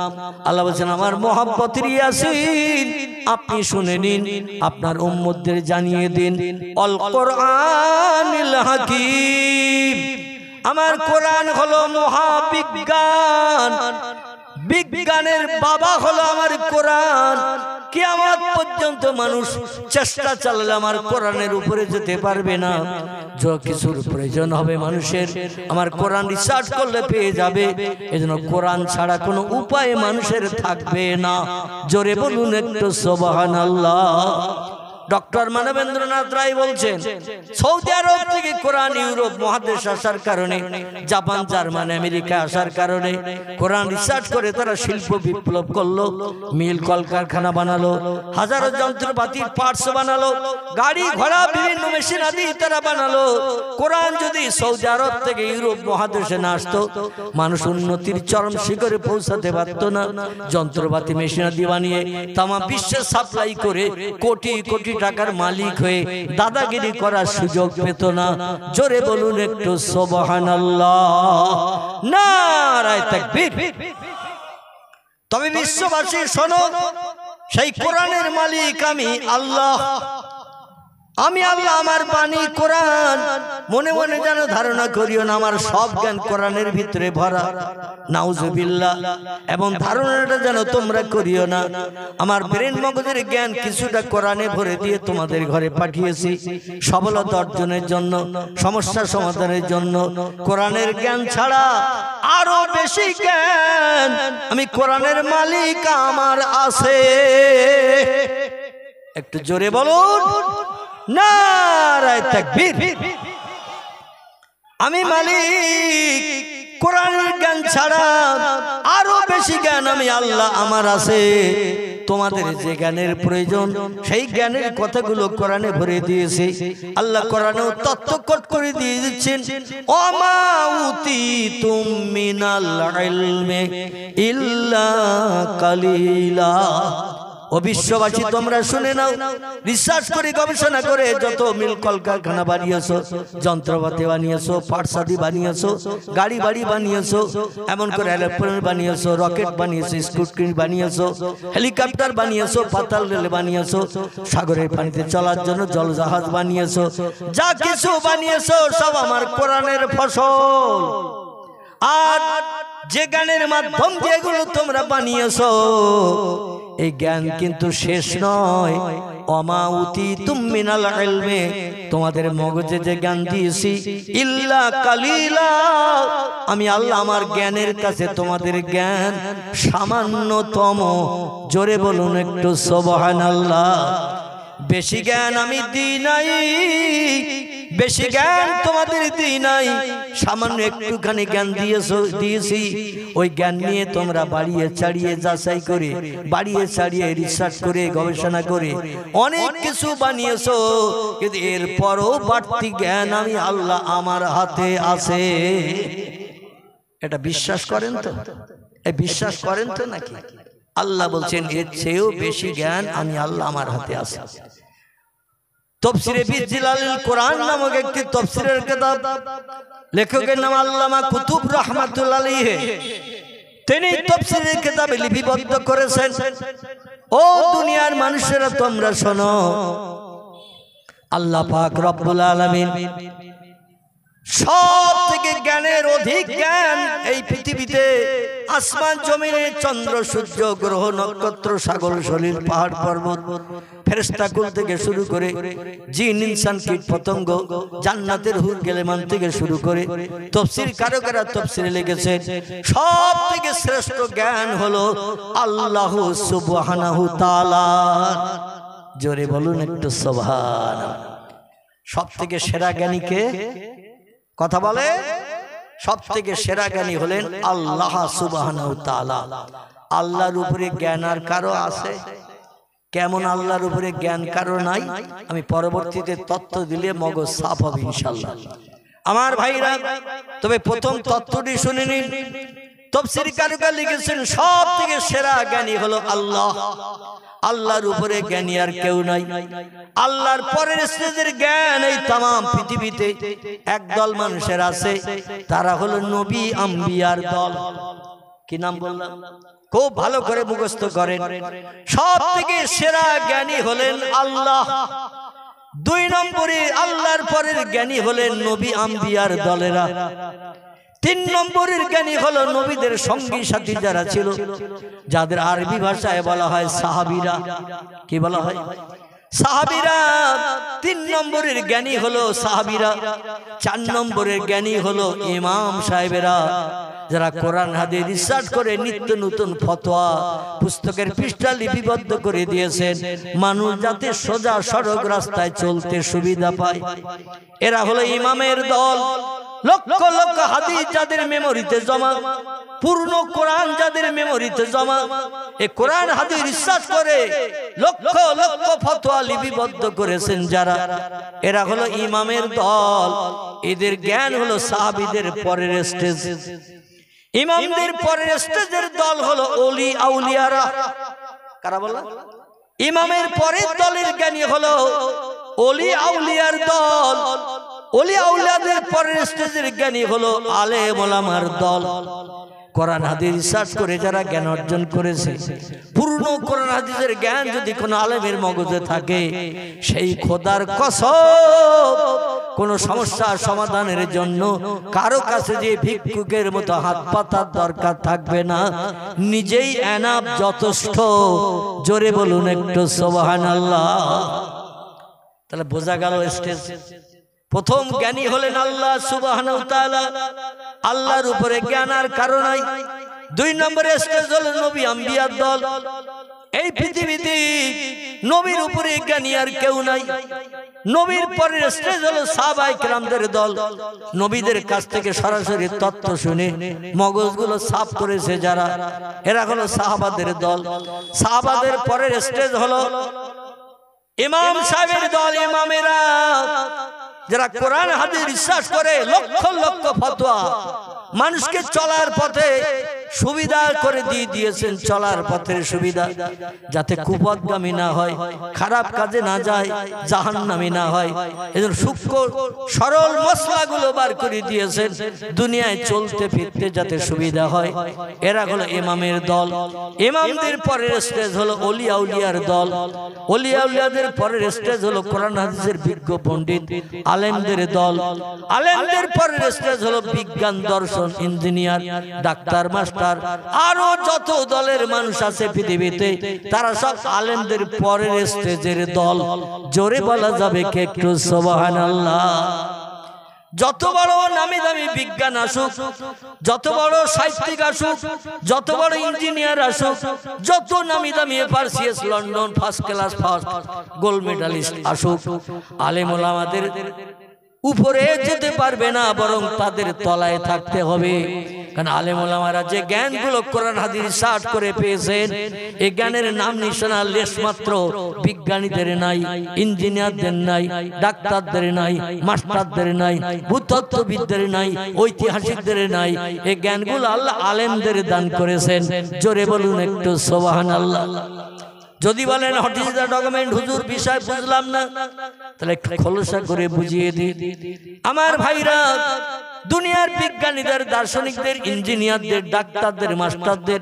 আল্লাহ বলেন আমার মোহাব্বতের ইয়াসিন আপনি শুনে নিন, আপনার উম্মতদের জানিয়ে দিন। আল কোরআনিল হাকিম, আমার কোরআন হলো মহাবিজ্ঞান, বিজ্ঞানের বাবা হলো আমার কোরআন। কিয়ামত পর্যন্ত মানুষ চেষ্টা চালালে আমার কোরআনের উপরে যেতে পারবে না। যা কিছুর প্রয়োজন হবে মানুষের, আমার কোরআন রিসার্চ করলে পেয়ে যাবে। এজন্য কোরআন ছাড়া কোনো উপায় মানুষের থাকবে না। জোরে বলুন একটু সুবহানাল্লাহ। ডক্টর মানবেন্দ্রনাথ রায় বলছেন সৌদি আরব থেকে কোরআন ইউরোপ মহাদেশ আসার কারণে, জাপান, জার্মান, আমেরিকা আসার কারণে কোরআন রিসার্চ করে তারা শিল্প বিপ্লব করলো, মিল কলকারখানা বানালো, হাজারো যন্ত্রপাতির পার্টস বানালো, গাড়ি ঘোড়া বিভিন্ন মেশিন আদি তারা বানালো। কোরআন যদি সৌদি আরব থেকে ইউরোপ মহাদেশে না আসতো, মানুষ উন্নতির চরম শিখরে পৌঁছাতে পারত না। যন্ত্রপাতি মেশিন আদি বানিয়ে তামা বিশ্বে সাপ্লাই করে কোটি কোটি টাকার মালিক হয়ে দাদাগিরি করার সুযোগ পেত না। জোরে বলুন একটু সুবহানাল্লাহ, নারায়ে তাকবীর। তবে বিশ্ববাসী শোনো, সেই কোরআনের মালিক আমি আল্লাহ। আমি আল্লাহ, আমার বাণী কোরআন। মনে মনে যেন ধারণা করিও না আমার সব জ্ঞান কোরআনের ভিতরে ভরা, নাউজুবিল্লাহ। এবং ধারণাটা যেন তোমরা করিও না আমার ব্রেন মগজের জ্ঞান কিছুটা কোরআনে ভরে দিয়ে তোমাদের ঘরে পাঠিয়েছি সফলতা অর্জনের জন্য, সমস্যা সমাধানের জন্য। কোরআনের জ্ঞান ছাড়া আরো বেশি জ্ঞান আমি কোরআনের মালিক আমার আছে। একটু জোরে বলুন নারায়ে তাকবীর। আমি মালিক, কোরআনের জ্ঞান ছাড়া আরো বেশি জ্ঞান আমি আল্লাহ আমার আছে। তোমাদের যে জ্ঞানের প্রয়োজন সেই জ্ঞানের কথাগুলো কোরআনে ভরে দিয়েছে। আল্লাহ কোরআনেও তত্ত্বকট করে দিয়ে দিচ্ছেন, ওমা উতিতুম মিনাল ইলমি ইল্লা কালিলা। ও বিশ্ববাসী তোমরা শুনে নাও, রিসার্চ করে গবেষণা করে যত মিল কলকারখানা বানিয়েছো, যন্ত্রপাতি বানিয়েছো, পাটসাদি বানিয়েছো, গাড়ি বাড়ি বানিয়েছো, এমন করে এরোপ্লেন বানিয়েছো, রকেট বানিয়েছো, স্কুটর বানিয়েছো, হেলিকপ্টার বানিয়েছো, পাতাল রেল বানিয়েছো, সাগরের পানিতে চলার জন্য জলজাহাজ বানিয়েছো, যা কিছু বানিয়েছো সব আমার কোরআনের ফসল। আর যে জ্ঞানের মাধ্যম যেগুলো তোমরা বানিয়েছো এই জ্ঞান কিন্তু শেষ নয়। ওমা উতিতুম মিনাল ইলমি, তোমাদের মগজে যে জ্ঞান দিয়েছি, ইল্লা কালিলা, আমি আল্লাহ আমার জ্ঞানের কাছে তোমাদের জ্ঞান সামান্যতম। জোরে বলুন একটু সুবহানাল্লাহ। বেশি জ্ঞান আমি দিই নাই, বেশি জ্ঞান তোমাদের দিই নাই, সামান্য একটুখানি জ্ঞান দিয়েছি। ওই জ্ঞান নিয়ে তোমরা বাড়িয়ে চাড়িয়ে যাচাই করে, বাড়িয়ে চাড়িয়ে রিসার্চ করে গবেষণা করে অনেক কিছু বানিয়েছো, কিন্তু এরপরও বাড়তি জ্ঞান আমি আল্লাহ আমার হাতে আছে। এটা বিশ্বাস করেন তো? এই বিশ্বাস করেন তো নাকি? আল্লাহ বলছেন এর চেয়েও বেশি জ্ঞান আমি আল্লাহ আমার হাতে আছে। তাফসীরে বিজিলালিল কোরআন নামক একটি তাফসীরের কিতাব, লেখকের নাম আল্লামা কুতুব রাহমাতুল্লাহ আলাইহি, তিনি তাফসীরের কিতাবে লিপিবদ্ধ করেছেন, ও দুনিয়ার মানুষেরা তোমরা শোনো, আল্লাহ পাক রব্বুল আলামিন সব থেকে জ্ঞানের অধিক জ্ঞান এই পৃথিবীতে আসমান জমিনে চন্দ্র সূর্য গ্রহ নক্ষত্র সাগর সলিল পাহাড় পর্বত ফেরেশতাকুল থেকে শুরু করে জিন ইনসান কীট পতঙ্গ জান্নাতের হুর গেলেমান থেকে শুরু করে তাফসীর কারকেরা তাফসীরে লিখেছেন সব থেকে শ্রেষ্ঠ জ্ঞান হলো আল্লাহ সুবহানাহু তাআলা। জোরে বলুন একটু সুবহানাল্লাহ। সব থেকে সেরা জ্ঞানী কে? কথা বলে। সব থেকে সেরা জ্ঞানী হলেন আল্লাহ সুবহানাহু তাআলা। আল্লাহর উপরে জ্ঞান আর কারো আছে? কেমন আল্লাহর উপরে জ্ঞান কারো নাই? আমি পরবর্তীতে তত্ত্ব দিলে মগজ সাফ হবে ইনশাআল্লাহ আমার ভাইরা। তবে প্রথম তত্ত্বটি শুনে নিন। তাফসীর কারকেরা লিখেছেন সব থেকে সেরা জ্ঞানী হলো আল্লাহ। আল্লাহর উপরে জ্ঞানী আর কেউ নাই। আল্লাহর পরের স্টেজের জ্ঞান এই তামাম পৃথিবীতে একদল মানুষের আছে, তারা হলো নবী আম্বিয়ার দল। কি নাম বললাম? খুব ভালো করে মুখস্থ করেন। সব থেকে সেরা জ্ঞানী হলেন আল্লাহ। দুই নম্বরে আল্লাহর পরের জ্ঞানী হলেন নবী আম্বিয়ার দলেরা। তিন নম্বরের জ্ঞানী হলো নবীদের সঙ্গী সাথী যারা ছিল, যাদের আরবি ভাষায় বলা হয় সাহাবীরা। কি বলা হয়? সাহাবীরা। তিন নম্বরের জ্ঞানী হলো সাহাবীরা। চার নম্বরের জ্ঞানী হলো ইমাম সাহেবেরা, যারা কোরআন হাদিস রিসার্চ করে নিত্য নতুন ফতোয়া পুস্তকের পৃষ্ঠা লিপিবদ্ধ করে দিয়েছেন, মানুষ যাতে সোজা সড়ক রাস্তায় চলতে সুবিধা পায়। এরা হলো ইমামের দল। লক্ষ লক্ষ হাদিস যাদের মেমোরিতে জমা, পূর্ণ কোরআন যাদের মেমোরিতে জমা, এই কোরআন হাদিস রিসার্চ করে লক্ষ লক্ষ ফতোয়া লিপিবদ্ধ করেছেন যারা, এরা হলো ইমামের দল। এদের জ্ঞান হলো সাহাবীদের পরের স্টেজ। ইমামদের পরের স্টেজের দল হলো ওলি আউলিয়ারা। কারা বলা? ইমামের পরের দলের জ্ঞানী হলো ওলি আউলিয়ার দল। ওলি আউলিয়াদের পরের স্টেজের জ্ঞানী হলো আলেম ওলামার দল। কোরআন হাদিস রিসার্চ করে যারা জ্ঞান অর্জন করেছে, পূর্ণ কোরআন হাদিসের জ্ঞান যদি কোনো আলেমের মগজে থাকে, সেই খোদার কসম কোন সমস্যা সমাধানের জন্য কারো কাছে যে ভিক্ষুকের মতো হাত পাতার দরকার থাকবে না, নিজেই এনাফ, যথেষ্ট। জোরে বলুন একটু সুবহানাল্লাহ। তাহলে বোঝা গেল স্টেজ। প্রথম জ্ঞানী হলেন আল্লাহ সুবহানাহু তাআলা। আল্লাহর উপরে জ্ঞান আর কারো নাই। দুই নম্বরে স্টেজ হলো নবী আম্বিয়ার দল। এই পৃথিবীতে নবীর উপরে জ্ঞানী আর কেউ নাই। নবীর পরের স্টেজ হলো সাহাবায়ে কেরামদের দল। নবীদের কাছ থেকে সরাসরি তত্ত্ব শুনে মগজগুলো সাফ করেছে যারা, এরা হলো সাহাবাদের দল। সাহাবাদের পরের স্টেজ হলো ইমাম সাহেবের দল, ইমামেরা যারা কোরআন হাদিস বিশ্বাস করে, লক্ষ লক্ষ ফতোয়া মানুষকে চলার পথে সুবিধা করে দিয়ে দিয়েছেন, চলার পথের সুবিধা, যাতে কুপথগামী না হয়, খারাপ কাজে না যায়, জাহান্নামী না হয়। এজন্য সূক্ষ্ম সরল মশলাগুলো বার করে দিয়েছেন, দুনিয়ায় চলতে ফিরতে যাতে সুবিধা হয়। এরা হলো ইমামের দল। ইমামদের পরের স্টেজ হলো ওলিয়া উলিয়ার দল। ওলিয়া উলিয়াদের পরের স্টেজ হলো কোরআন হাদিসের বিজ্ঞ পণ্ডিত আলেমদের দল। আলেমদের পরের স্টেজ হলো বিজ্ঞান, দর্শন, ইঞ্জিনিয়ার, ডাক্তার, মাস্টার, আরো যত দলের মানুষ আছে পৃথিবীতে, তারা সব আলেমদের পরের স্টেজের দল। জোরে বলা যাবে কে একটু সুবহানাল্লাহ? যত বড় নামি দামি বিজ্ঞান আসুক, যত বড় সাহিত্যিক আসুক, যত বড় ইঞ্জিনিয়ার আসুক, যত নামি দামি FRCS London first class first gold medallist আসুক, আলেম ওলামাদের উপরে যেতে পারবে না, বরং তাদের তলায় থাকতে হবে। কারণ আলেম ওলামারা যে জ্ঞানগুলো কোরআন হাদিস রিসার্চ করে পেয়েছেন, এই জ্ঞানের নাম নিশানা লেশ মাত্র বিজ্ঞানীদের নাই, ইঞ্জিনিয়ারদের নাই, ডাক্তারদের নাই, মাস্টারদের নাই, ভূতত্ত্ববিদদের নাই, ঐতিহাসিকদের নাই। এই জ্ঞানগুলো আল্লাহ আলেমদের দান করেছেন। জোরে বলুন একটু সুবহানাল্লাহ। যদি বলেন হোয়াট ইজ দ্য ডকুমেন্ট, হুজুর বিষয় বুঝলাম না, তাহলে একটু খোলসা করে বুঝিয়ে দিই। আমার ভাইরা, দুনিয়ার বিজ্ঞানীদের, দার্শনিকদের, ইঞ্জিনিয়ারদের, ডাক্তারদের, মাস্টারদের,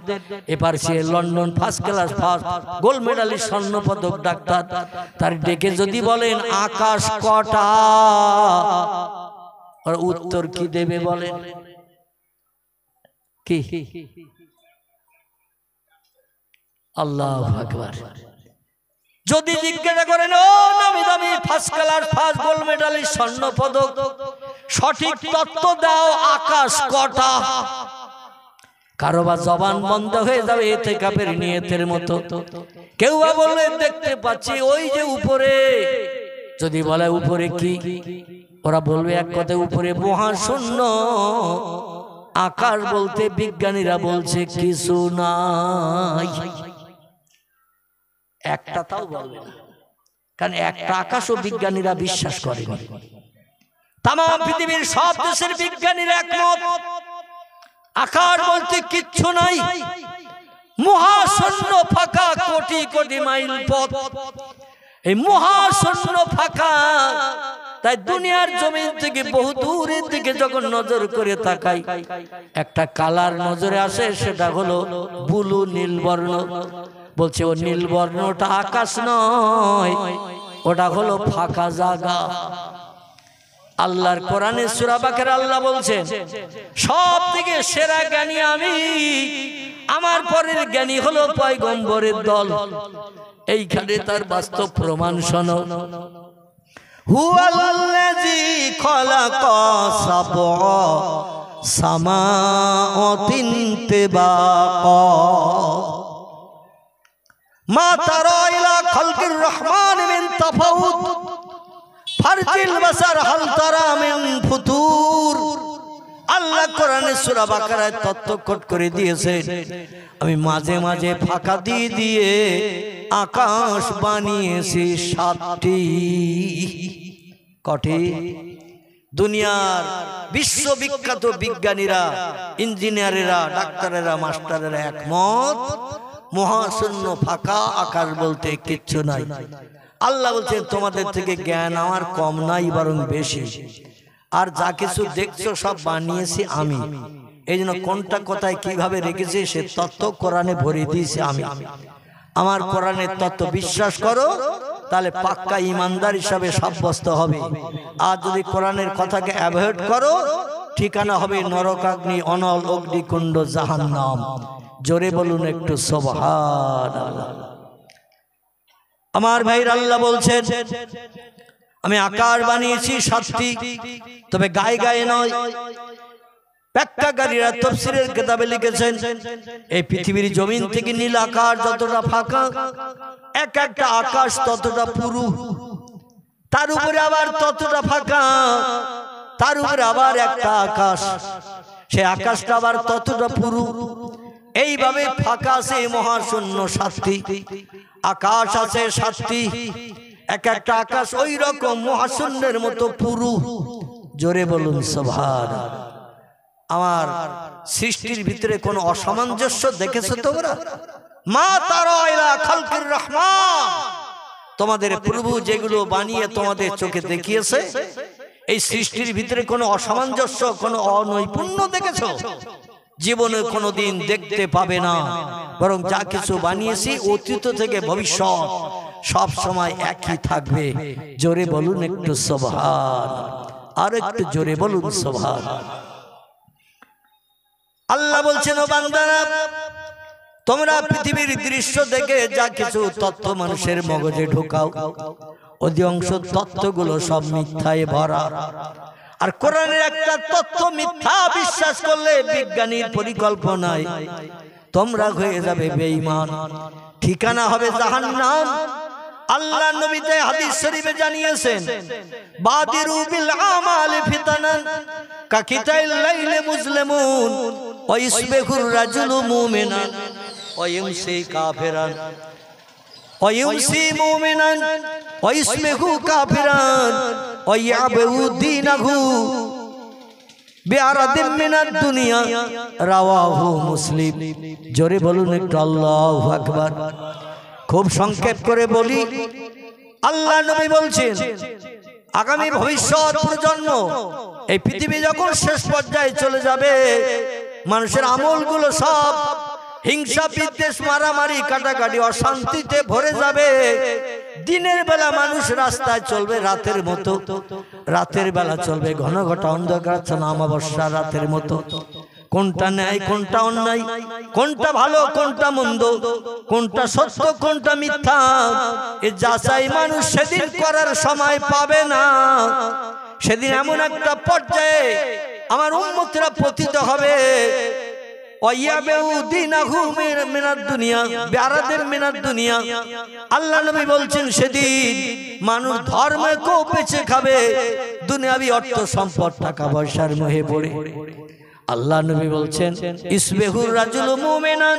FRCA London first class first gold medalist, স্বর্ণপদক ডাক্তার, তার ডেকে যদি বলেন আকাশ কটা, আর উত্তর কি দেবে বলেন? কি? আল্লাহু আকবার। যদি জিজ্ঞাসা করেন ও নামি দামি first class first gold medalist, স্বর্ণপদক, সঠিক তত্ত্ব দাও, আকাশ কটা? কারো বা জবান বন্ধ হয়ে যাবে ইতিকাফের নিয়তের মতো। কেউ বা বলবে দেখতে পাচ্ছি ওই যে উপরে। যদি বলে উপরে কি, ওরা বলবে এক কথায় উপরে মহাশূন্য। আকাশ বলতে বিজ্ঞানীরা বলছে কিছু নাই। একটা তাও বলবে না, কারণ একটা আকাশও বিজ্ঞানীরা বিশ্বাস করেনি। তাম পৃথিবীর সব দেশের বিজ্ঞানীরা একমত, আকাশ বলতে কিচ্ছু নাই, মহাশূন্য ফাঁকা, কোটি কোটি মাইল পথ। এই মহাশূন্য ফাঁকা, তাই দুনিয়ার জমিন থেকে বহু দূরের দিকে যখন নজর করে তাকাই, একটা কালার নজরে আসে, সেটা হলো ব্লু, নীলবর্ণ। বলছে ও নীলবর্ণটা আকাশ নয়, ওটা হলো ফাঁকা জায়গা। আল্লাহর কোরআনে সূরা বাকারা আল্লাহ বলছেন সব থেকে সেরা জ্ঞানী আমি, আমার পরের জ্ঞানী হলো পয়গম্বরের দল। এইখানে তার বাস্তব প্রমাণ শোনো। হুয়াল্লাযী খালাকা সাবআ সামাওয়াতিন তিবাকা মা তারা ইলা খালকির রহমান মিন তাফাউত ফারজিল বাসার হাল তারা মিন ফুতুর। আল্লাহ কোরআনে সূরা বাকারায় তত্ত্ব কোট করে দিয়েছেন, আমি মাঝে মাঝে ফাঁকা দিয়ে দিয়ে আকাশ বানিয়েছি 7টি। কটি? দুনিয়ার বিশ্ববিখ্যাত বিজ্ঞানীরা, ইঞ্জিনিয়ারেরা, ডাক্তারেরা, মাস্টারেরা একমত, মহাশূন্য ফাঁকা, আকাশ বলতে কিচ্ছু নাই। আল্লাহ বলছেন তোমাদের থেকে জ্ঞান আমার কম নাই, বরং বেশি। আর যা কিছু দেখছো সব বানিয়েছি আমি। এই জন্য কোনটা কোথায় কিভাবে রেখেছি সে তত্ত্ব কোরআনে ভরে দিয়েছি আমি। আমার কোরআনের তত্ত্ব বিশ্বাস করো, তাহলে পাক্কা ইমানদার হিসাবে সাব্যস্ত হবে। আর যদি কোরআনের কথাকে অ্যাভয়েড করো, ঠিকানা হবে নরকাগ্নি, অনল অগ্নিকুণ্ড, জাহান্নাম। জোরে বলুন একটু সুবহানাল্লাহ। আমার ভাইরা, আল্লাহ বলছেন আমি আকাশ বানিয়েছি 7টি, তবে গায়ে গায়ে নয়। ব্যাখ্যাকারীরা তাফসীরের কিতাবে লিখেছেন এই পৃথিবীর জমিন থেকে নীল আকাশ যতটা ফাঁকা, এক একটা আকাশ ততটা পুরু। তার উপরে আবার ততটা ফাঁকা, তার উপরে আবার একটা আকাশ, সে আকাশটা আবার ততটা পুরু। এইভাবে ফাঁকা আছে মহাশূন্য সাতটি, আকাশ আছে সাতটি, এক একটা আকাশ ওই রকম মহাশূন্যের মতো পুরু। জোরে বলুন সুবহানাল্লাহ। আমার সৃষ্টির ভিতরে কোনো অসামঞ্জস্য দেখেছো তোমরা? মা তারা ইলা খালকির রহমান, তোমাদের প্রভু যেগুলো বানিয়ে তোমাদের চোখে দেখিয়েছে, এই সৃষ্টির ভিতরে কোনো অসামঞ্জস্য, কোনো অনৈপুণ্য দেখেছো? জীবনে কোনোদিন দেখতে পাবে না। বরং যা কিছু বানিয়েছি অতীত থেকে ভবিষ্যৎ সব সময় একই থাকবে। জোরে বলুন একটু সুবহান, আর একটু জোরে বলুন সুবহান। আল্লাহ বলছেন, ও বান্দারা, তোমরা পৃথিবীর দৃশ্য দেখে যা কিছু তথ্য মানুষের মগজে ঢোকাও, অধিকাংশ তথ্যগুলো সব মিথ্যায় ভরা। আর কোরআনের একটা তথ্য মিথ্যা বিশ্বাস করলে বিজ্ঞানীর পরিকল্পনায় তোমরা হয়ে যাবে বেঈমান, ঠিকানা হবে জাহান্নাম। আল্লাহ নবীতে হাদিস শরীফে জানিয়েছেন, বাদিরু বিল আমালি ফিতানান কাকিতাইল লাইলি মুসলিমুন ওয়া ইসবিহুর রাজুলু মুমিনান ওয়া ইমসি কাফিরান ওয়া ইমসি মুমিনান ওয়া ইসবিহু কাফিরান ওয়া ইয়াবু দীনাহু বিআরাদিন মিনাদ দুনিয়া। রাওয়াহু মুসলিম। জোরে বলুন একটু আল্লাহু আকবার। খুব সংক্ষেপ করে বলি, আল্লাহ নবী বলছেন, আগামী ভবিষ্যৎ প্রজন্ম, এই পৃথিবী যখন শেষ পর্যায়ে চলে যাবে, মানুষের আমলগুলো সব হিংসা বিদ্বেষ মারামারি কাটাকাটি অশান্তিতে ভরে যাবে। দিনের বেলা মানুষ রাস্তায় চলবে রাতের মতো, রাতের বেলা চলবে ঘন ঘটা অন্ধকার অমাবস্যা রাতের মতো। কোনটা ন্যায় কোনটা অন্যায়, কোনটা ভালো কোনটা মন্দ, কোনটা সত্য কোনটা মিথ্যা, এ যাচাই মানুষ সেদিন করার সময় পাবে না। সেদিন এমন একটা পর্যায়ে আমার উম্মতরা পতিত হবে, আল্লাহ নবী বলছেন সেদিন মানুষ ধর্মকেও বেঁচে খাবে, দুনিয়াবি অর্থ সম্পদ টাকা পয়সার মোহে পড়ে। আল্লাহ নবী বলছেন, ইসবিহুর রাজুলু মুমিনান,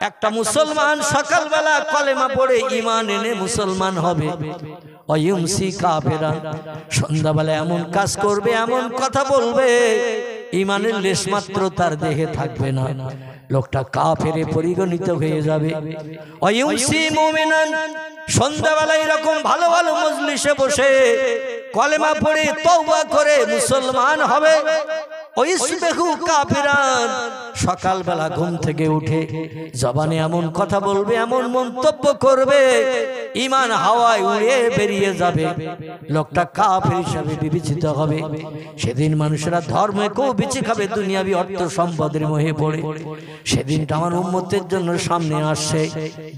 একটা মুসলমান সকালবেলা কলেমা পড়ে ঈমান এনে মুসলমান হবে, ওয়া ইউমসি কাফিরান, সন্ধ্যাবেলা এমন কাজ করবে এমন কথা বলবে ঈমানের লেশমাত্র তার দেহে থাকবে না, লোকটা কাফেরে পরিগণিত হয়ে যাবে। ওয়া ইউমসি মুমিনান, সন্ধ্যাবেলা এরকম ভালো ভালো মজলিসে বসে কলেমা পড়ে তওবা করে মুসলমান হবে। সকালবেলা ঘুম থেকে উঠে জবানে এমন কথা বলবে এমন মন্তব্য করবে ঈমান হাওয়ায় উড়ে বেরিয়ে যাবে, লোকটা কাফের হিসাবে বিবেচিত হবে। সেদিন মানুষেরা ধর্মকেও বেঁচে খাবে, দুনিয়াবি অর্থ সম্পদের মোহে পড়ে। সেদিনটা আমার উম্মতের জন্য সামনে আসছে।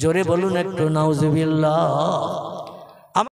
জোরে বলুন একটু নাউজুবিল্লাহ।